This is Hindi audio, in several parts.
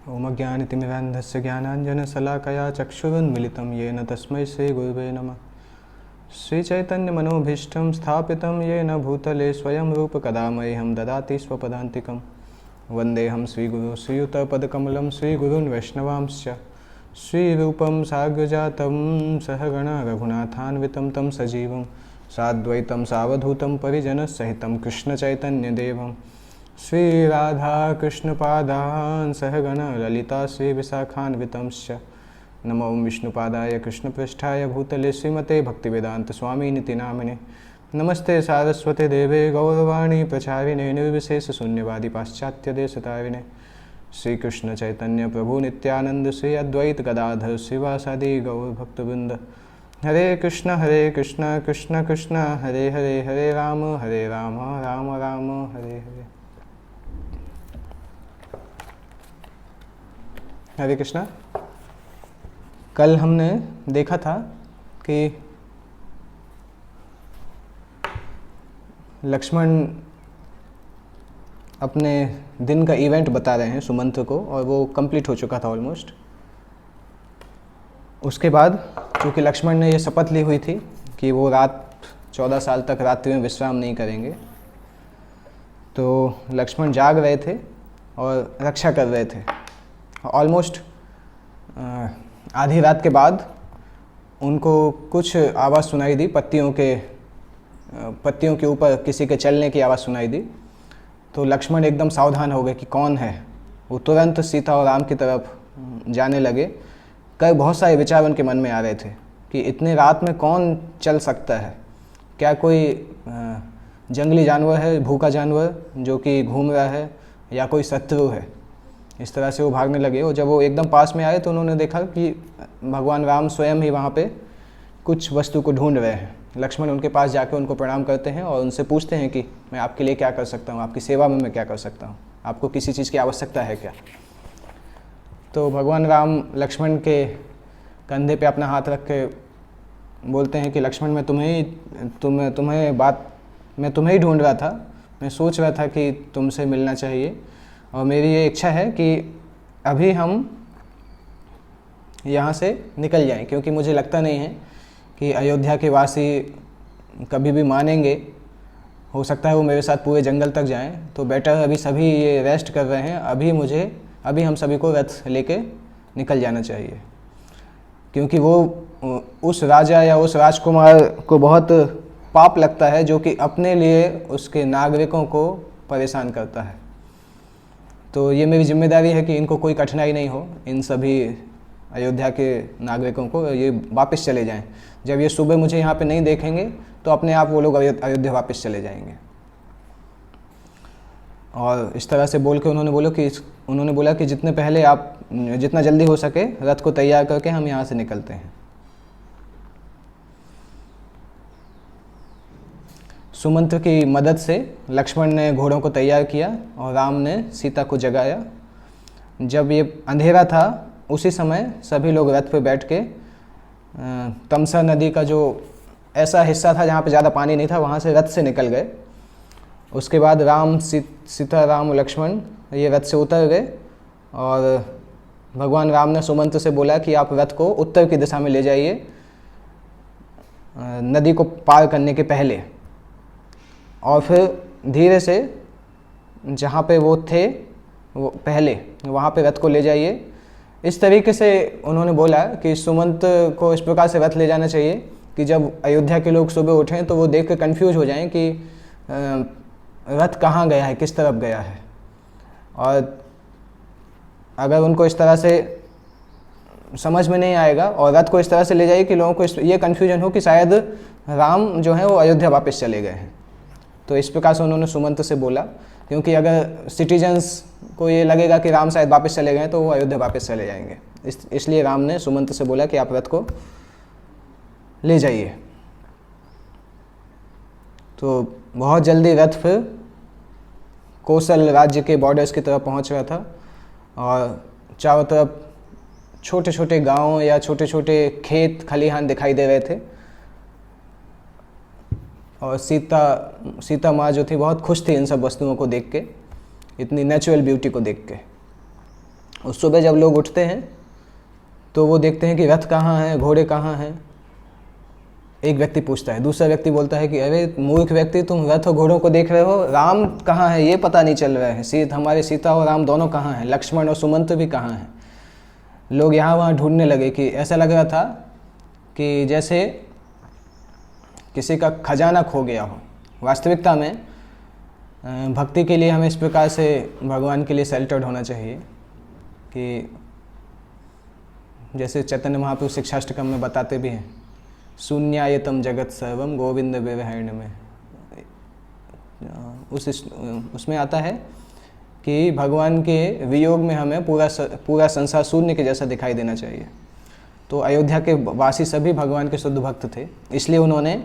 ओम ज्ञानतिमिरान्धस्य ज्ञानाञ्जनशलाकया चक्षुरुन्मिलितं येन तस्मै श्रीगुरुवे नमः। श्रीचैतन्यमनोभीष्टं स्थापितं येन भूतले स्वयं रूपकदा मह्यं ददाति स्वपदान्तिकं। वन्देऽहं श्रीगुरुं श्रीयुतपदकमलं श्रीगुरून् वैष्णवांश्च। श्रीरूपं साग्रजातं सहगण रघुनाथान्वितं तं सजीवं साद्वैतं सावधूतं परिजनसहितं कृष्णचैतन्यदेवं श्रीराधा कृष्णपादान् सहगण ललिता श्रीविशाखान्वितंश्च। नमो विष्णुपादाय कृष्णपृष्ठाय भूतले श्रीमते भक्तिवेदांत स्वामिनिति नामिने। नमस्ते सारस्वते देवे गौरवाणी प्रचारिणे निर्विशेष शून्यवादी पाश्चात्य देशतारिणे। श्री कृष्ण चैतन्य प्रभु नित्यानंद श्री अद्वैत गदाधर श्रीवासादि गौर भक्तवृंद। हरे कृष्ण कृष्ण कृष्ण हरे हरे, हरे राम राम राम हरे हरे। हरे कृष्णा। कल हमने देखा था कि लक्ष्मण अपने दिन का इवेंट बता रहे हैं सुमंत्र को, और वो कंप्लीट हो चुका था ऑलमोस्ट। उसके बाद क्योंकि लक्ष्मण ने ये शपथ ली हुई थी कि वो 14 साल तक रात्रि में विश्राम नहीं करेंगे, तो लक्ष्मण जाग रहे थे और रक्षा कर रहे थे। ऑलमोस्ट आधी रात के बाद उनको कुछ आवाज़ सुनाई दी, पत्तियों के ऊपर किसी के चलने की आवाज़ सुनाई दी। तो लक्ष्मण एकदम सावधान हो गए कि कौन है। वो तुरंत सीता और राम की तरफ जाने लगे। कई बहुत सारे विचार उनके मन में आ रहे थे कि इतने रात में कौन चल सकता है, क्या कोई जंगली जानवर है, भूखा जानवर जो कि घूम रहा है, या कोई शत्रु है। इस तरह से वो भागने लगे। और जब वो एकदम पास में आए तो उन्होंने देखा कि भगवान राम स्वयं ही वहाँ पे कुछ वस्तु को ढूंढ रहे हैं। लक्ष्मण उनके पास जाकर उनको प्रणाम करते हैं और उनसे पूछते हैं कि मैं आपके लिए क्या कर सकता हूँ, आपकी सेवा में मैं क्या कर सकता हूँ, आपको किसी चीज़ की आवश्यकता है क्या। तो भगवान राम लक्ष्मण के कंधे पे अपना हाथ रख के बोलते हैं कि लक्ष्मण मैं तुम्हें ही ढूंढ रहा था। मैं सोच रहा था कि तुमसे मिलना चाहिए, और मेरी ये इच्छा है कि अभी हम यहाँ से निकल जाएं, क्योंकि मुझे लगता नहीं है कि अयोध्या के वासी कभी भी मानेंगे। हो सकता है वो मेरे साथ पूरे जंगल तक जाएं, तो बेटर अभी सभी ये रेस्ट कर रहे हैं, अभी हम सभी को रथ लेके निकल जाना चाहिए। क्योंकि वो उस राजा या उस राजकुमार को बहुत पाप लगता है जो कि अपने लिए उसके नागरिकों को परेशान करता है। तो ये मेरी जिम्मेदारी है कि इनको कोई कठिनाई नहीं हो, इन सभी अयोध्या के नागरिकों को ये वापस चले जाएं। जब ये सुबह मुझे यहाँ पे नहीं देखेंगे तो अपने आप वो लोग अयोध्या वापस चले जाएंगे। और इस तरह से बोल के उन्होंने बोला कि जितना जल्दी हो सके रथ को तैयार करके हम यहाँ से निकलते हैं। सुमंत्र की मदद से लक्ष्मण ने घोड़ों को तैयार किया और राम ने सीता को जगाया। जब ये अंधेरा था उसी समय सभी लोग रथ पे बैठ के तमसा नदी का जो ऐसा हिस्सा था जहाँ पे ज़्यादा पानी नहीं था, वहाँ से रथ से निकल गए। उसके बाद सीता राम लक्ष्मण ये रथ से उतर गए, और भगवान राम ने सुमंत्र से बोला कि आप रथ को उत्तर की दिशा में ले जाइए, नदी को पार करने के पहले, और फिर धीरे से जहाँ पे वो थे वो पहले वहाँ पे रथ को ले जाइए। इस तरीके से उन्होंने बोला कि सुमंत को इस प्रकार से रथ ले जाना चाहिए कि जब अयोध्या के लोग सुबह उठें तो वो देख कर कन्फ्यूज हो जाएं कि रथ कहाँ गया है, किस तरफ गया है। और अगर उनको इस तरह से समझ में नहीं आएगा और रथ को इस तरह से ले जाइए कि लोगों को ये कन्फ्यूजन हो कि शायद राम जो है वो अयोध्या वापस चले गए हैं। तो इस प्रकार से उन्होंने सुमंत्र से बोला, क्योंकि अगर सिटीजन्स को ये लगेगा कि राम शायद वापस चले गए तो वो अयोध्या वापस चले जाएंगे। इसलिए राम ने सुमंत्र से बोला कि आप रथ को ले जाइए। तो बहुत जल्दी रथ फिर कौशल राज्य के बॉर्डर्स की तरफ पहुंच रहा था, और चारों तरफ छोटे छोटे गांव या छोटे छोटे खेत खलिहान दिखाई दे रहे थे। और सीता माँ जो थी बहुत खुश थी इन सब वस्तुओं को देख के, इतनी नेचुरल ब्यूटी को देख के। उस सुबह जब लोग उठते हैं तो वो देखते हैं कि रथ कहाँ है, घोड़े कहाँ हैं। एक व्यक्ति पूछता है, दूसरा व्यक्ति बोलता है कि अरे मूर्ख व्यक्ति, तुम रथ और घोड़ों को देख रहे हो, राम कहाँ है ये पता नहीं चल रहा है। हमारे सीता और राम दोनों कहाँ हैं, लक्ष्मण और सुमंत्र भी कहाँ हैं। लोग यहाँ वहाँ ढूंढने लगे कि ऐसा लग रहा था कि जैसे किसी का खजाना खो गया हो। वास्तविकता में भक्ति के लिए हमें इस प्रकार से भगवान के लिए सेल्टर्ड होना चाहिए कि जैसे चैतन्य महाप्रभु शिक्षाष्टकम में बताते भी हैं, शून्यायतम जगत सर्वम गोविंद व्यवहारण में। उसमें आता है कि भगवान के वियोग में हमें पूरा संसार शून्य के जैसा दिखाई देना चाहिए। तो अयोध्या के वासी सभी भगवान के शुद्ध भक्त थे, इसलिए उन्होंने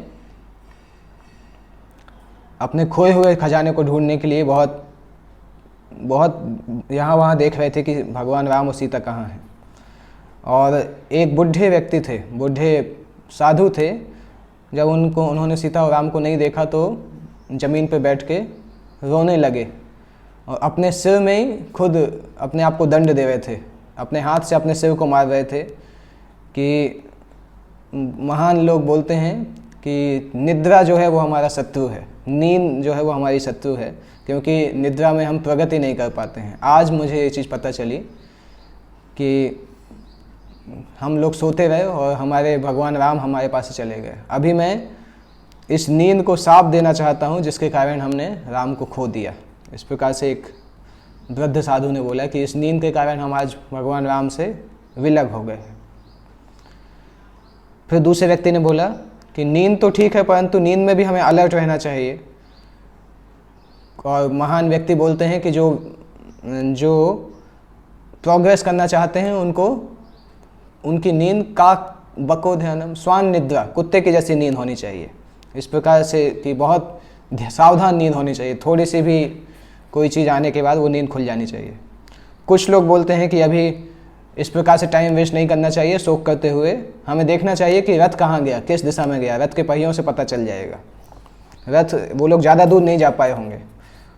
अपने खोए हुए खजाने को ढूंढने के लिए बहुत यहाँ वहाँ देख रहे थे कि भगवान राम और सीता कहाँ हैं। और एक बुढ़े व्यक्ति थे, बुढ़े साधु थे, जब उन्होंने सीता और राम को नहीं देखा तो ज़मीन पर बैठ के रोने लगे और अपने सिर में ही खुद अपने आप को दंड दे रहे थे, अपने हाथ से अपने सिर को मार रहे थे। कि महान लोग बोलते हैं कि निद्रा जो है वो हमारा शत्रु है, नींद जो है वो हमारी शत्रु है, क्योंकि निद्रा में हम प्रगति नहीं कर पाते हैं। आज मुझे ये चीज़ पता चली कि हम लोग सोते रहे और हमारे भगवान राम हमारे पास से चले गए। अभी मैं इस नींद को साफ देना चाहता हूँ जिसके कारण हमने राम को खो दिया। इस प्रकार से एक वृद्ध साधु ने बोला कि इस नींद के कारण हम आज भगवान राम से विलग हो गए। फिर दूसरे व्यक्ति ने बोला कि नींद तो ठीक है, परंतु नींद में भी हमें अलर्ट रहना चाहिए। और महान व्यक्ति बोलते हैं कि जो प्रोग्रेस करना चाहते हैं उनकी नींद काक बको ध्यानम स्वान निद्रा, कुत्ते की जैसी नींद होनी चाहिए। इस प्रकार से कि बहुत सावधान नींद होनी चाहिए, थोड़ी सी भी कोई चीज़ आने के बाद वो नींद खुल जानी चाहिए। कुछ लोग बोलते हैं कि अभी इस प्रकार से टाइम वेस्ट नहीं करना चाहिए शोक करते हुए, हमें देखना चाहिए कि रथ कहाँ गया, किस दिशा में गया, रथ के पहियों से पता चल जाएगा। वो लोग ज़्यादा दूर नहीं जा पाए होंगे,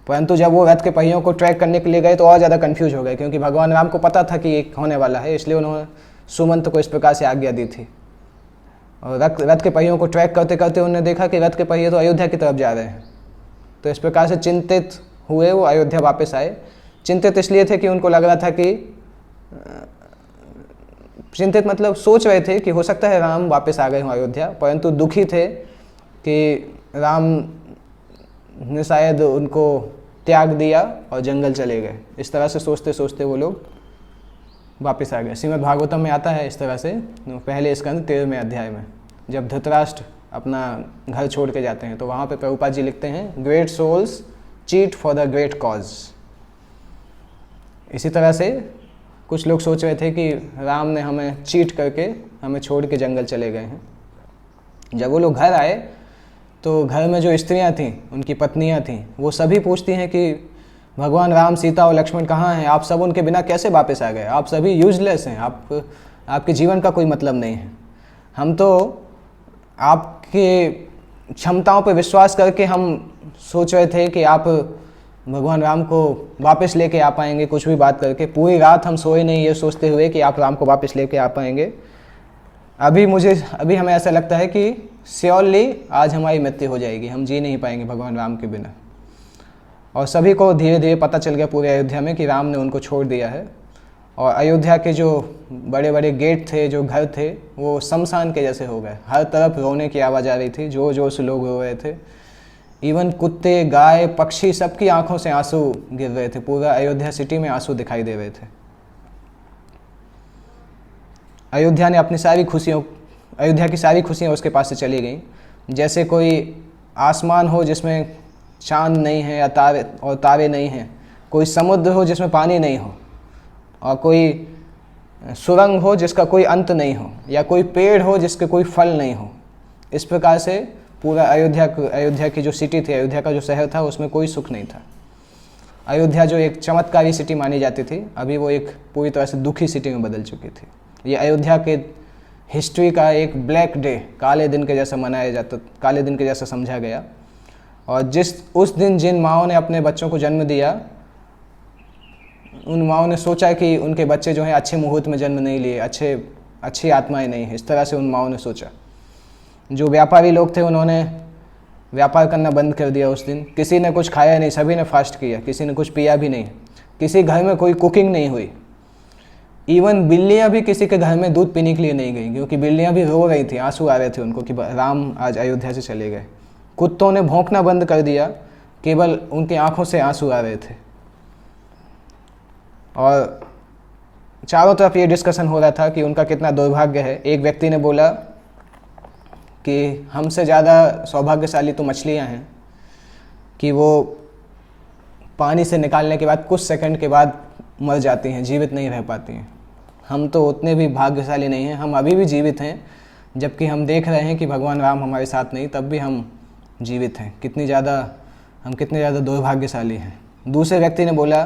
परंतु जब वो रथ के पहियों को ट्रैक करने के लिए गए तो और ज़्यादा कन्फ्यूज हो गए, क्योंकि भगवान राम को पता था कि ये होने वाला है, इसलिए उन्होंने सुमंत को इस प्रकार से आज्ञा दी थी। और रथ के पहियों को ट्रैक करते करते उन्होंने देखा कि रथ के पहिए तो अयोध्या की तरफ जा रहे हैं। तो इस प्रकार से चिंतित हुए वो अयोध्या वापस आए। चिंतित इसलिए थे कि उनको लग रहा था कि चिंतित मतलब सोच रहे थे कि हो सकता है राम वापस आ गए हों अयोध्या, परंतु दुखी थे कि राम ने शायद उनको त्याग दिया और जंगल चले गए। इस तरह से सोचते सोचते वो लोग वापस आ गए। श्रीमद् भागवतम में आता है इस तरह से, पहले स्कंद 13वें अध्याय में, जब धृतराष्ट्र अपना घर छोड़ के जाते हैं तो वहाँ पे प्रभुपाद जी लिखते हैं, great souls cheat for the great cause. इसी तरह से कुछ लोग सोच रहे थे कि राम ने हमें चीट करके हमें छोड़ के जंगल चले गए हैं। जब वो लोग घर आए तो घर में जो स्त्रियां थीं, उनकी पत्नियां थीं, वो सभी पूछती हैं कि भगवान राम, सीता और लक्ष्मण कहाँ हैं? आप सब उनके बिना कैसे वापस आ गए? आप सभी यूजलेस हैं, आपके जीवन का कोई मतलब नहीं है। हम तो आपके क्षमताओं पर विश्वास करके हम सोच रहे थे कि आप भगवान राम को वापस लेके आ पाएंगे, कुछ भी बात करके। पूरी रात हम सोए नहीं ये सोचते हुए कि आप राम को वापस लेके आ पाएंगे। अभी हमें ऐसा लगता है कि श्योरली आज हमारी मृत्यु हो जाएगी, हम जी नहीं पाएंगे भगवान राम के बिना। और सभी को धीरे धीरे पता चल गया पूरे अयोध्या में कि राम ने उनको छोड़ दिया है। और अयोध्या के जो बड़े बड़े गेट थे, जो घर थे, वो शमशान के जैसे हो गए। हर तरफ रोने की आवाज़ आ रही थी, जोर जोर से लोग रो रहे थे। इवन कुत्ते, गाय, पक्षी, सबकी आंखों से आंसू गिर रहे थे। पूरा अयोध्या सिटी में आंसू दिखाई दे रहे थे। अयोध्या की सारी खुशियाँ उसके पास से चली गईं। जैसे कोई आसमान हो जिसमें चांद नहीं है या तारे नहीं हैं, कोई समुद्र हो जिसमें पानी नहीं हो, और कोई सुरंग हो जिसका कोई अंत नहीं हो, या कोई पेड़ हो जिसके कोई फल नहीं हो। इस प्रकार से पूरा अयोध्या की जो सिटी थी, अयोध्या का जो शहर था, उसमें कोई सुख नहीं था। अयोध्या जो एक चमत्कारी सिटी मानी जाती थी, अभी वो एक पूरी तरह से दुखी सिटी में बदल चुकी थी। ये अयोध्या के हिस्ट्री का एक ब्लैक डे, काले दिन के जैसा मनाया जाता, काले दिन के जैसा समझा गया। और उस दिन जिन माँओं ने अपने बच्चों को जन्म दिया, उन माओं ने सोचा कि उनके बच्चे जो हैं अच्छे मुहूर्त में जन्म नहीं लिए, अच्छी आत्माएं नहीं हैं, इस तरह से उन माओं ने सोचा। जो व्यापारी लोग थे उन्होंने व्यापार करना बंद कर दिया उस दिन। किसी ने कुछ खाया नहीं, सभी ने फास्ट किया, किसी ने कुछ पिया भी नहीं, किसी घर में कोई कुकिंग नहीं हुई। इवन बिल्लियाँ भी किसी के घर में दूध पीने के लिए नहीं गई, क्योंकि बिल्लियाँ भी रो रही थी, आंसू आ रहे थे उनको कि राम आज अयोध्या से चले गए। कुत्तों ने भौंकना बंद कर दिया, केवल उनकी आंखों से आंसू आ रहे थे। और चारों तरफ ये डिस्कशन हो रहा था कि उनका कितना दुर्भाग्य है। एक व्यक्ति ने बोला कि हमसे ज़्यादा सौभाग्यशाली तो मछलियाँ हैं कि वो पानी से निकालने के बाद कुछ सेकंड के बाद मर जाती हैं, जीवित नहीं रह पाती हैं। हम तो उतने भी भाग्यशाली नहीं हैं, हम अभी भी जीवित हैं, जबकि हम देख रहे हैं कि भगवान राम हमारे साथ नहीं, तब भी हम जीवित हैं। कितने ज़्यादा दुर्भाग्यशाली हैं। दूसरे व्यक्ति ने बोला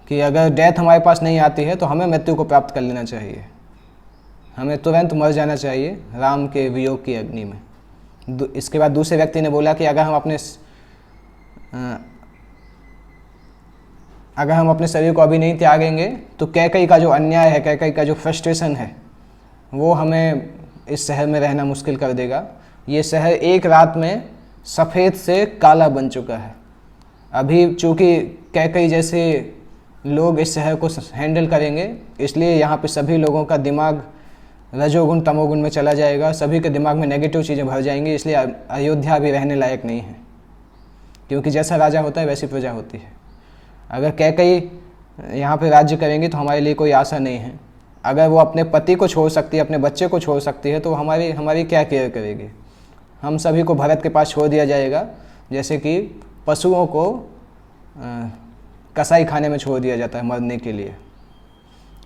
कि अगर डेथ हमारे पास नहीं आती है तो हमें मृत्यु को प्राप्त कर लेना चाहिए, हमें तुरंत मर जाना चाहिए राम के वियोग की अग्नि में। इसके बाद दूसरे व्यक्ति ने बोला कि अगर हम अपने शरीर को अभी नहीं त्यागेंगे तो कैकई का जो अन्याय है, कैकई का जो फ्रस्ट्रेशन है, वो हमें इस शहर में रहना मुश्किल कर देगा। ये शहर एक रात में सफ़ेद से काला बन चुका है। अभी चूँकि कैकई जैसे लोग इस शहर को हैंडल करेंगे, इसलिए यहाँ पे सभी लोगों का दिमाग रजोगुण तमोगुण में चला जाएगा, सभी के दिमाग में नेगेटिव चीज़ें भर जाएंगी। इसलिए अयोध्या अभी रहने लायक नहीं है, क्योंकि जैसा राजा होता है वैसी प्रजा होती है। अगर कैकई यहाँ पे राज्य करेंगी तो हमारे लिए कोई आशा नहीं है। अगर वो अपने पति को छोड़ सकती है, अपने बच्चे को छोड़ सकती है, तो हमारी क्या केयर करेगी। हम सभी को भरत के पास छोड़ दिया जाएगा, जैसे कि पशुओं को कसाई खाने में छोड़ दिया जाता है मरने के लिए।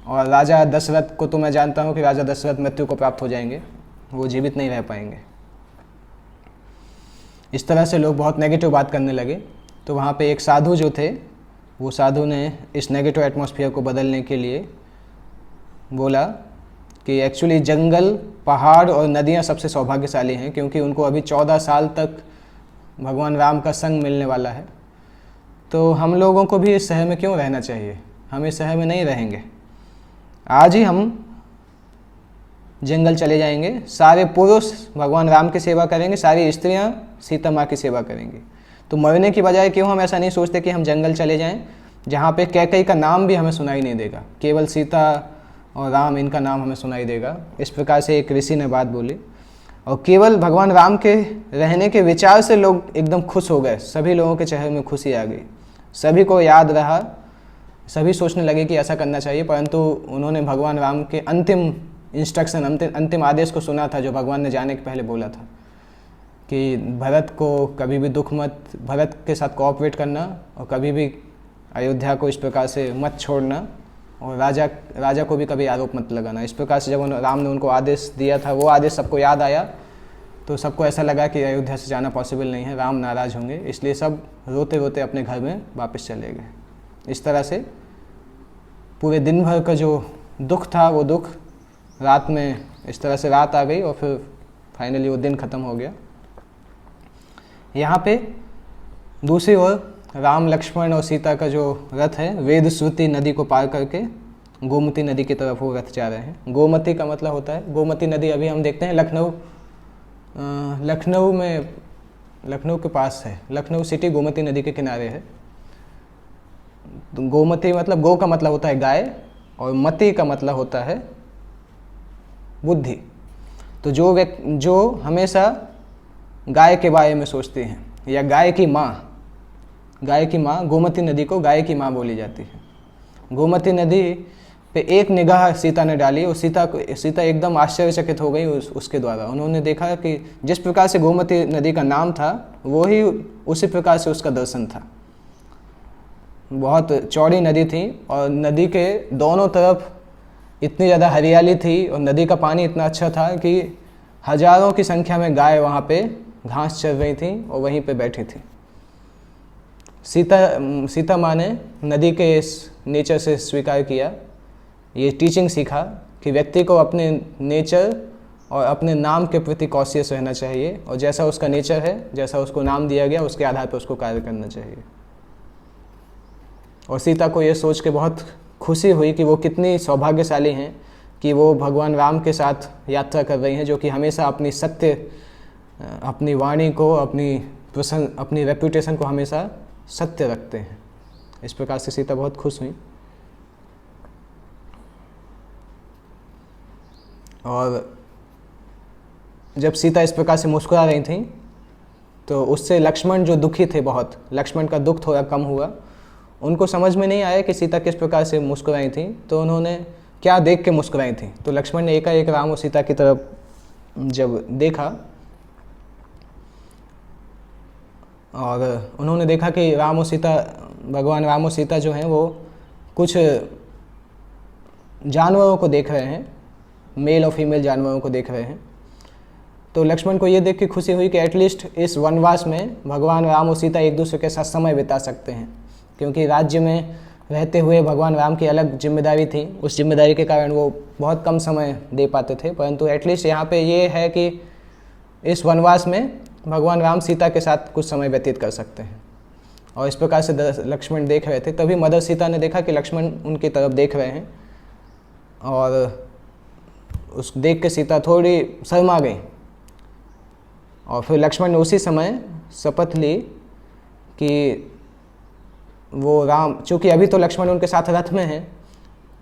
और राजा दशरथ को तो मैं जानता हूँ कि राजा दशरथ मृत्यु को प्राप्त हो जाएंगे, वो जीवित नहीं रह पाएंगे। इस तरह से लोग बहुत नेगेटिव बात करने लगे। तो वहाँ पे एक साधु जो थे, वो साधु ने इस नेगेटिव एटमॉस्फेयर को बदलने के लिए बोला कि एक्चुअली जंगल, पहाड़ और नदियाँ सबसे सौभाग्यशाली हैं, क्योंकि उनको अभी 14 साल तक भगवान राम का संग मिलने वाला है। तो हम लोगों को भी इस शहर में क्यों रहना चाहिए, हम इस शहर में नहीं रहेंगे। आज ही हम जंगल चले जाएंगे, सारे पुरुष भगवान राम की सेवा करेंगे, सारी स्त्रियां सीता माँ की सेवा करेंगी। तो मरने की बजाय क्यों हम ऐसा नहीं सोचते कि हम जंगल चले जाएं, जहाँ पे कैकई का नाम भी हमें सुनाई नहीं देगा, केवल सीता और राम इनका नाम हमें सुनाई देगा। इस प्रकार से एक ऋषि ने बात बोली, और केवल भगवान राम के रहने के विचार से लोग एकदम खुश हो गए। सभी लोगों के चेहरे में खुशी आ गई, सभी को याद रहा, सभी सोचने लगे कि ऐसा करना चाहिए। परंतु उन्होंने भगवान राम के अंतिम इंस्ट्रक्शन, अंतिम आदेश को सुना था, जो भगवान ने जाने के पहले बोला था कि भरत को कभी भी दुख मत, भरत के साथ कोऑपरेट करना, और कभी भी अयोध्या को इस प्रकार से मत छोड़ना, और राजा को भी कभी आरोप मत लगाना। इस प्रकार से जब राम ने उनको आदेश दिया था, वो आदेश सबको याद आया, तो सबको ऐसा लगा कि अयोध्या से जाना पॉसिबल नहीं है, राम नाराज़ होंगे, इसलिए सब रोते रोते अपने घर में वापस चले गए। इस तरह से पूरे दिन भर का जो दुख था, वो दुख रात में इस तरह से रात आ गई, और फिर फाइनली वो दिन ख़त्म हो गया। यहाँ पे दूसरी ओर राम, लक्ष्मण और सीता का जो रथ है, वेद श्रुति नदी को पार करके गोमती नदी की तरफ वो रथ जा रहे हैं। गोमती का मतलब होता है, गोमती नदी अभी हम देखते हैं लखनऊ के पास है, लखनऊ सिटी गोमती नदी के किनारे है। तो गोमती मतलब, गो का मतलब होता है गाय, और मति का मतलब होता है बुद्धि। तो जो हमेशा गाय के बारे में सोचते हैं, या गाय की माँ, गोमती नदी को गाय की माँ बोली जाती है। गोमती नदी पे एक निगाह सीता ने डाली, और सीता एकदम आश्चर्यचकित हो गई उसके द्वारा। उन्होंने देखा कि जिस प्रकार से गोमती नदी का नाम था, वो ही उसी प्रकार से उसका दर्शन था। बहुत चौड़ी नदी थी, और नदी के दोनों तरफ इतनी ज़्यादा हरियाली थी, और नदी का पानी इतना अच्छा था कि हजारों की संख्या में गाय वहाँ पे घास चर रही थी और वहीं पे बैठी थी। सीता माँ ने नदी के इस नेचर से स्वीकार किया, ये टीचिंग सीखा कि व्यक्ति को अपने नेचर और अपने नाम के प्रति कॉशियस रहना चाहिए, और जैसा उसका नेचर है, जैसा उसको नाम दिया गया, उसके आधार पर उसको कार्य करना चाहिए। और सीता को ये सोच के बहुत खुशी हुई कि वो कितनी सौभाग्यशाली हैं कि वो भगवान राम के साथ यात्रा कर रही हैं, जो कि हमेशा अपनी सत्य, अपनी वाणी को, अपनी रेपुटेशन को हमेशा सत्य रखते हैं। इस प्रकार से सीता बहुत खुश हुई। और जब सीता इस प्रकार से मुस्कुरा रही थी तो उससे लक्ष्मण जो दुखी थे, बहुत लक्ष्मण का दुख थोड़ा कम हुआ। उनको समझ में नहीं आया कि सीता किस प्रकार से मुस्कुराई थी, तो उन्होंने क्या देख के मुस्कुराई थी। तो लक्ष्मण ने एकाएक राम और सीता की तरफ जब देखा और उन्होंने देखा कि भगवान राम और सीता जो हैं वो कुछ जानवरों को देख रहे हैं, मेल और फीमेल जानवरों को देख रहे हैं। तो लक्ष्मण को ये देख के खुशी हुई कि एटलीस्ट इस वनवास में भगवान राम और सीता एक दूसरे के साथ समय बिता सकते हैं, क्योंकि राज्य में रहते हुए भगवान राम की अलग जिम्मेदारी थी। उस जिम्मेदारी के कारण वो बहुत कम समय दे पाते थे, परंतु एटलीस्ट यहाँ पे ये है कि इस वनवास में भगवान राम सीता के साथ कुछ समय व्यतीत कर सकते हैं। और इस प्रकार से लक्ष्मण देख रहे थे। तभी मदर सीता ने देखा कि लक्ष्मण उनकी तरफ देख रहे हैं और उस देख के सीता थोड़ी शर्मा गई। और फिर लक्ष्मण ने उसी समय शपथ ली कि वो राम, चूँकि अभी तो लक्ष्मण उनके साथ रथ में हैं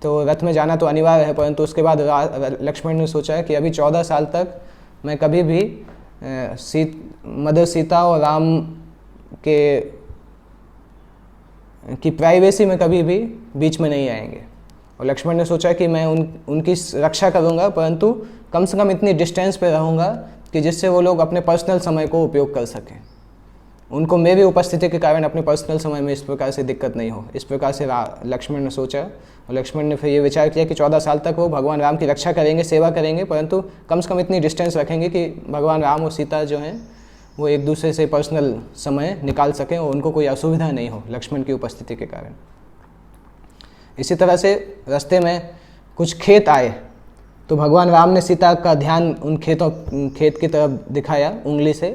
तो रथ में जाना तो अनिवार्य है, परंतु उसके बाद लक्ष्मण ने सोचा कि अभी 14 साल तक मैं कभी भी मदर सीता और राम की प्राइवेसी में कभी भी बीच में नहीं आएंगे। और लक्ष्मण ने सोचा कि मैं उनकी रक्षा करूंगा, परंतु कम से कम इतनी डिस्टेंस पे रहूंगा कि जिससे वो लोग अपने पर्सनल समय को उपयोग कर सकें, उनको मेरी उपस्थिति के कारण अपने पर्सनल समय में इस प्रकार से दिक्कत नहीं हो। इस प्रकार से लक्ष्मण ने सोचा और लक्ष्मण ने फिर ये विचार किया कि 14 साल तक वो भगवान राम की रक्षा करेंगे, सेवा करेंगे, परंतु कम से कम इतनी डिस्टेंस रखेंगे कि भगवान राम और सीता जो हैं वो एक दूसरे से पर्सनल समय निकाल सकें और उनको कोई असुविधा नहीं हो लक्ष्मण की उपस्थिति के कारण। इसी तरह से रास्ते में कुछ खेत आए तो भगवान राम ने सीता का ध्यान उन खेत की तरफ दिखाया उंगली से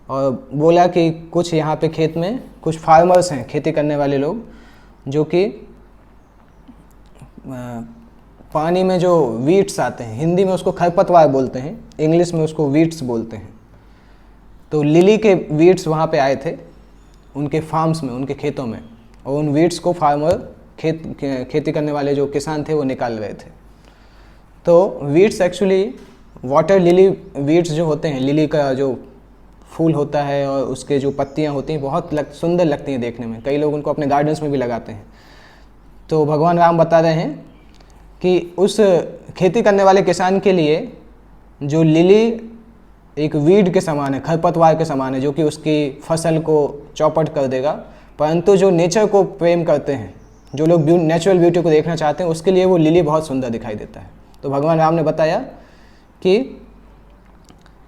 और बोला कि कुछ यहाँ पे खेत में कुछ फार्मर्स हैं, खेती करने वाले लोग, जो कि पानी में जो वीट्स आते हैं, हिंदी में उसको खरपतवार बोलते हैं, इंग्लिश में उसको वीट्स बोलते हैं। तो लिली के वीट्स वहाँ पे आए थे उनके फार्म्स में, उनके खेतों में, और उन वीट्स को फार्मर खेती करने वाले जो किसान थे वो निकाल रहे थे। तो weeds actually water lily weeds जो होते हैं, लिली का जो फूल होता है और उसके जो पत्तियां होती हैं बहुत सुंदर लगती हैं देखने में, कई लोग उनको अपने गार्डन्स में भी लगाते हैं। तो भगवान राम बता रहे हैं कि उस खेती करने वाले किसान के लिए जो लिली एक वीड के समान है, खरपतवार के समान है, जो कि उसकी फसल को चौपट कर देगा, परंतु जो नेचर को प्रेम करते हैं, जो लोग नेचुरल ब्यूटी को देखना चाहते हैं, उसके लिए वो लिली बहुत सुंदर दिखाई देता है। तो भगवान राम ने बताया कि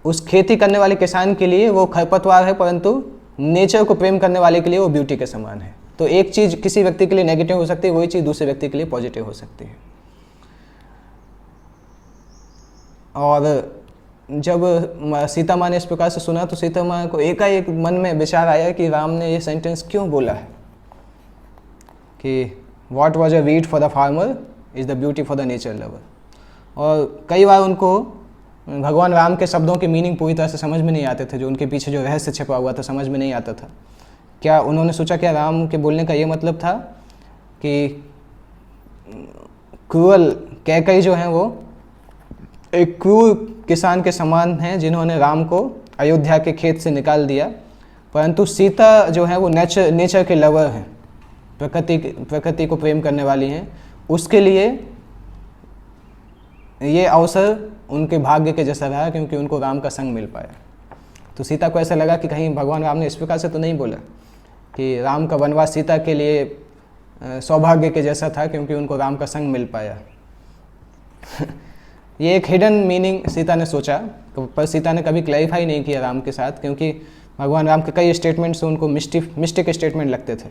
उस खेती करने वाले किसान के लिए वो खरपतवार है, परंतु नेचर को प्रेम करने वाले के लिए वो ब्यूटी के समान है। तो एक चीज़ किसी व्यक्ति के लिए नेगेटिव हो सकती है, वही चीज़ दूसरे व्यक्ति के लिए पॉजिटिव हो सकती है। और जब सीता माँ ने इस प्रकार से सुना तो सीता माँ को एकाएक मन में विचार आया कि राम ने ये सेंटेंस क्यों बोला है कि what was a wheat for the farmer is the beauty for the nature lover. और कई बार उनको भगवान राम के शब्दों के मीनिंग पूरी तरह से समझ में नहीं आते थे, जो उनके पीछे जो रहस्य छिपा हुआ था समझ में नहीं आता था। क्या उन्होंने सोचा क्या राम के बोलने का ये मतलब था कि क्रूअल कैकई जो हैं वो एक क्रूर किसान के समान हैं जिन्होंने राम को अयोध्या के खेत से निकाल दिया, परंतु सीता जो है वो नेचर के लवर हैं, प्रकृति को प्रेम करने वाली हैं। उसके लिए ये अवसर उनके भाग्य के जैसा रहा क्योंकि उनको राम का संग मिल पाया। तो सीता को ऐसा लगा कि कहीं भगवान राम ने इस प्रकार से तो नहीं बोला कि राम का वनवास सीता के लिए सौभाग्य के जैसा था क्योंकि उनको राम का संग मिल पाया। ये एक हिडन मीनिंग सीता ने सोचा, पर सीता ने कभी क्लैरिफाई नहीं किया राम के साथ, क्योंकि भगवान राम के कई स्टेटमेंट्स उनको मिस्टिक स्टेटमेंट लगते थे।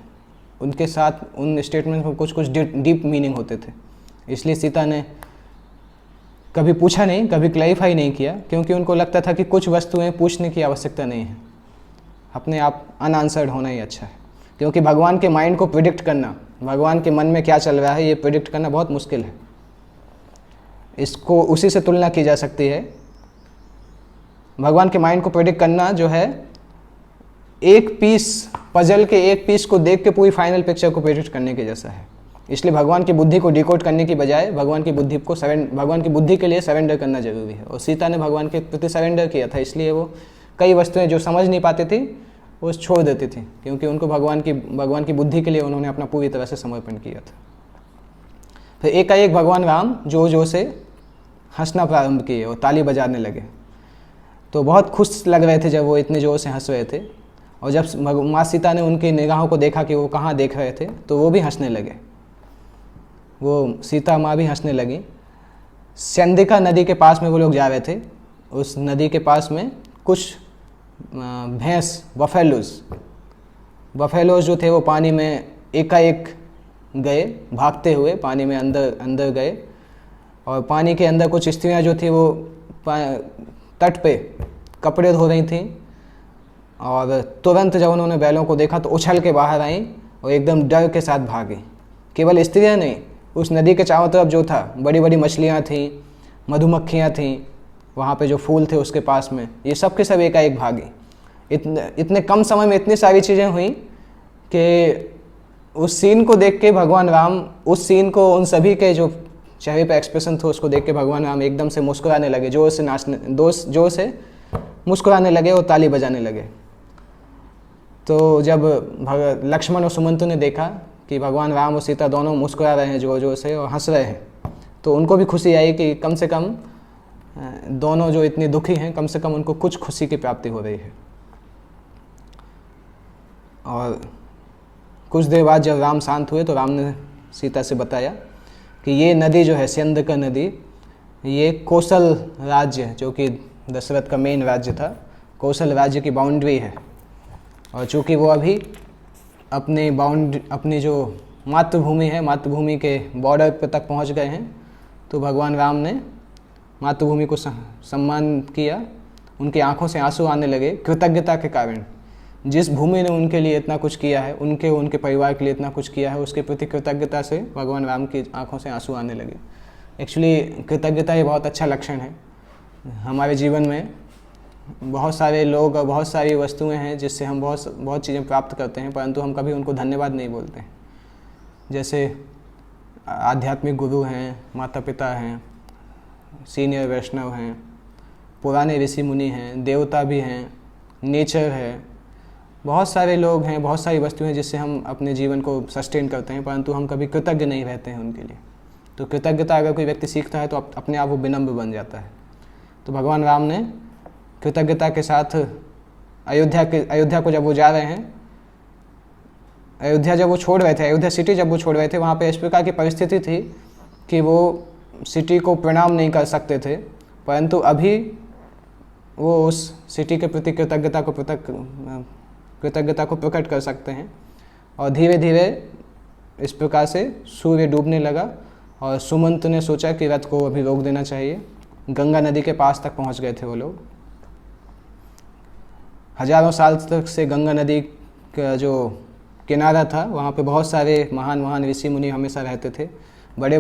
उनके साथ उन स्टेटमेंट्स में कुछ कुछ डीप मीनिंग होते थे, इसलिए सीता ने कभी पूछा नहीं, कभी क्लैरिफाई नहीं किया, क्योंकि उनको लगता था कि कुछ वस्तुएं पूछने की आवश्यकता नहीं है, अपने आप अनआंसर्ड होना ही अच्छा है। क्योंकि भगवान के माइंड को प्रिडिक्ट करना भगवान के मन में क्या चल रहा है ये प्रेडिक्ट करना बहुत मुश्किल है। इसको उसी से तुलना की जा सकती है। भगवान के माइंड को प्रेडिक्ट करना जो है, एक पीस पजल के एक पीस को देख के पूरी फाइनल पिक्चर को प्रेडिक्ट करने के जैसा है। इसलिए भगवान की बुद्धि को डिकोड करने की बजाय भगवान की बुद्धि के लिए सरेंडर करना जरूरी है। और सीता ने भगवान के प्रति सरेंडर किया था, इसलिए वो कई वस्तुएं जो समझ नहीं पाती थी वो छोड़ देती थी, क्योंकि उनको भगवान की बुद्धि के लिए उन्होंने अपना पूरी तरह से समर्पण किया था। फिर एकाएक भगवान राम जोर जोर से हंसना प्रारंभ किए और ताली बजाने लगे। तो बहुत खुश लग रहे थे जब वो इतने जोर से हंस रहे थे। और जब माँ सीता ने उनकी निगाहों को देखा कि वो कहाँ देख रहे थे, तो वो भी हंसने लगे। वो सीता माँ भी हंसने लगी। स्यंदिका नदी के पास में वो लोग जा रहे थे। उस नदी के पास में कुछ भैंस बफेलोज जो थे वो पानी में एकाएक गए, भागते हुए पानी में अंदर गए। और पानी के अंदर कुछ स्त्रियां जो थी वो तट पे कपड़े धो रही थीं। और तुरंत जब उन्होंने बैलों को देखा तो उछल के बाहर आईं और एकदम डर के साथ भागी। केवल स्त्रियां नहीं, उस नदी के चारों तरफ जो था बड़ी बड़ी मछलियां थीं, मधुमक्खियां थीं, वहाँ पे जो फूल थे उसके पास में, ये सब के सब एकाएक भागी। इतने कम समय में इतनी सारी चीज़ें हुई कि उस सीन को देख के भगवान राम, उस सीन को, उन सभी के जो चेहरे पे एक्सप्रेशन थे उसको देख के भगवान राम एकदम से मुस्कुराने लगे, जोर से मुस्कुराने लगे और ताली बजाने लगे। तो जब लक्ष्मण और सुमंतु ने देखा कि भगवान राम और सीता दोनों मुस्कुरा रहे हैं जोर जोर से और हंस रहे हैं, तो उनको भी खुशी आई कि कम से कम दोनों जो इतने दुखी हैं, कम से कम उनको कुछ खुशी की प्राप्ति हो रही है। और कुछ देर बाद जब राम शांत हुए तो राम ने सीता से बताया कि ये नदी जो है, स्यंदका नदी, ये कौशल राज्य, जो कि दशरथ का मेन राज्य था, कौशल राज्य की बाउंड्री है। और चूँकि वो अभी अपनी जो मातृभूमि है, मातृभूमि के बॉर्डर पे तक पहुंच गए हैं, तो भगवान राम ने मातृभूमि को सम्मान किया। उनकी आंखों से आंसू आने लगे कृतज्ञता के कारण। जिस भूमि ने उनके लिए इतना कुछ किया है, उनके परिवार के लिए इतना कुछ किया है, उसके प्रति कृतज्ञता से भगवान राम की आंखों से आंसू आने लगे। एक्चुअली कृतज्ञता ये बहुत अच्छा लक्षण है। हमारे जीवन में बहुत सारे लोग और बहुत सारी वस्तुएं हैं जिससे हम बहुत चीज़ें प्राप्त करते हैं, परंतु हम कभी उनको धन्यवाद नहीं बोलते हैं। जैसे आध्यात्मिक गुरु हैं, माता पिता हैं, सीनियर वैष्णव हैं, पुराने ऋषि मुनि हैं, देवता भी हैं, नेचर है, बहुत सारे लोग हैं, बहुत सारी वस्तुएं जिससे हम अपने जीवन को सस्टेन करते हैं, परंतु हम कभी कृतज्ञ नहीं रहते हैं उनके लिए। तो कृतज्ञता अगर कोई व्यक्ति सीखता है तो अपने आप वो विनम्र बन जाता है। तो भगवान राम ने कृतज्ञता के साथ अयोध्या को जब वो जा रहे हैं, अयोध्या जब वो छोड़ रहे थे, अयोध्या सिटी जब वो छोड़ रहे थे, वहाँ पे इस प्रकार की परिस्थिति थी कि वो सिटी को प्रणाम नहीं कर सकते थे, परंतु अभी वो उस सिटी के प्रति कृतज्ञता को प्रकट कर सकते हैं। और धीरे धीरे इस प्रकार से सूर्य डूबने लगा और सुमंत ने सोचा कि रथ को अभी रोक देना चाहिए। गंगा नदी के पास तक पहुंच गए थे वो लोग। हजारों साल तक से गंगा नदी का जो किनारा था, वहाँ पे बहुत सारे महान ऋषि मुनि हमेशा रहते थे। बड़े